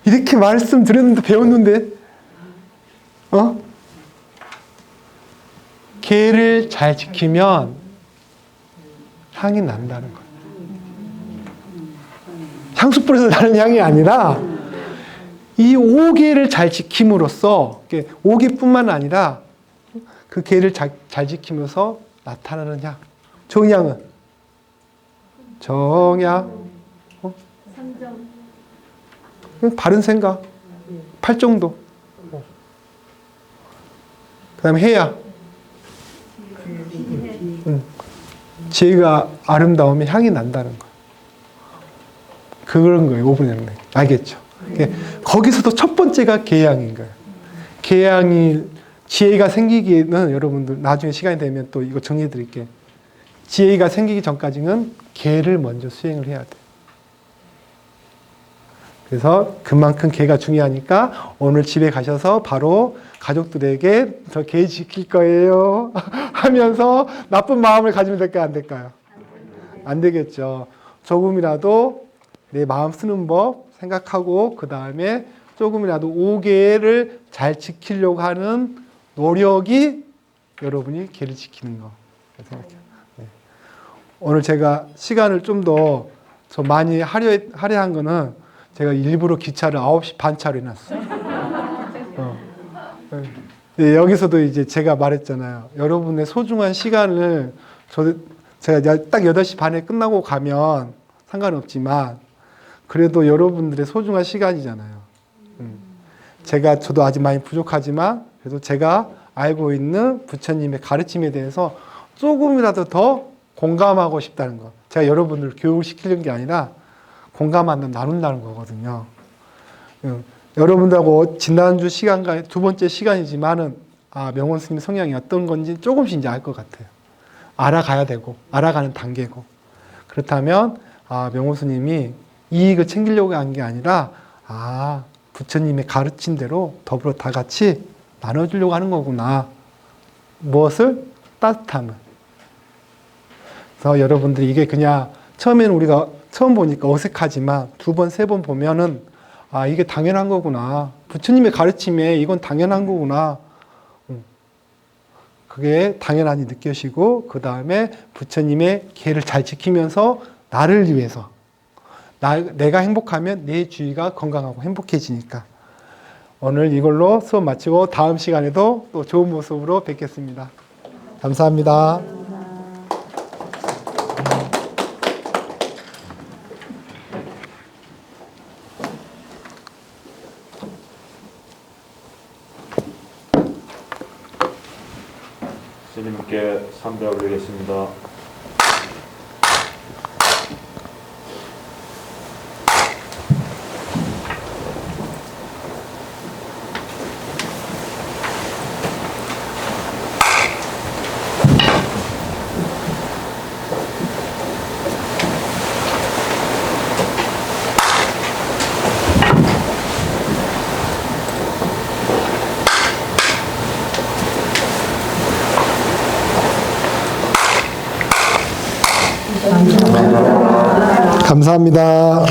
이렇게 말씀드렸는데 배웠는데, 개를 잘 지키면 향이 난다는 거예요. 향수불에서 나는 향이 아니라 이 5개를 잘 지킴으로써, 5개뿐만 아니라 그 개를 잘 지키면서 나타나는 향. 정향은? 정향. 바른 생각. 팔정도. 그 다음에 해야. 지혜가 아름다우면 향이 난다는 거. 그런 거예요. 5분의 영역. 알겠죠? 거기서도 첫 번째가 계양인 거예요. 계양이 지혜가 생기기에는 여러분들 나중에 시간이 되면 또 이거 정리해 드릴게요. 지혜가 생기기 전까지는 계를 먼저 수행을 해야 돼요. 그래서 그만큼 계가 중요하니까 오늘 집에 가셔서 바로 가족들에게 저 계 지킬 거예요 하면서 나쁜 마음을 가지면 될까요? 안 될까요? 안 되겠죠. 조금이라도 내 마음 쓰는 법 생각하고 그 다음에 조금이라도 5계를 잘 지키려고 하는 노력이 여러분이 계를 지키는 거 생각해요. 네. 오늘 제가 시간을 좀 더 많이 할애한 거는 제가 일부러 기차를 9시 반 차로 해놨어요. 네, 여기서도 이제 제가 말했잖아요. 여러분의 소중한 시간을 제가 딱 8시 반에 끝나고 가면 상관없지만 그래도 여러분들의 소중한 시간이잖아요. 저도 아직 많이 부족하지만 그래도 제가 알고 있는 부처님의 가르침에 대해서 조금이라도 더 공감하고 싶다는 거. 제가 여러분들 교육시키는 게 아니라 공감하는 나눈다는 거거든요. 여러분들하고 지난주 시간과 두 번째 시간이지만은 명원 스님 성향이 어떤 건지 조금씩 이제 알 것 같아요. 알아가야 되고 알아가는 단계고. 그렇다면 명원 스님이 이익을 챙기려고 한 게 아니라 부처님의 가르침대로 더불어 다 같이 나눠주려고 하는 거구나. 무엇을? 따뜻함을. 그래서 여러분들이 이게 그냥 처음에는 우리가 처음 보니까 어색하지만 두 번, 세 번 보면은 이게 당연한 거구나. 부처님의 가르침에 이건 당연한 거구나. 그게 당연하니 느껴지고 그 다음에 부처님의 계를 잘 지키면서 나를 위해서 내가 행복하면 내 주위가 건강하고 행복해지니까 오늘 이걸로 수업 마치고 다음 시간에도 또 좋은 모습으로 뵙겠습니다. 감사합니다. 스님께 삼배 올리겠습니다. 감사합니다.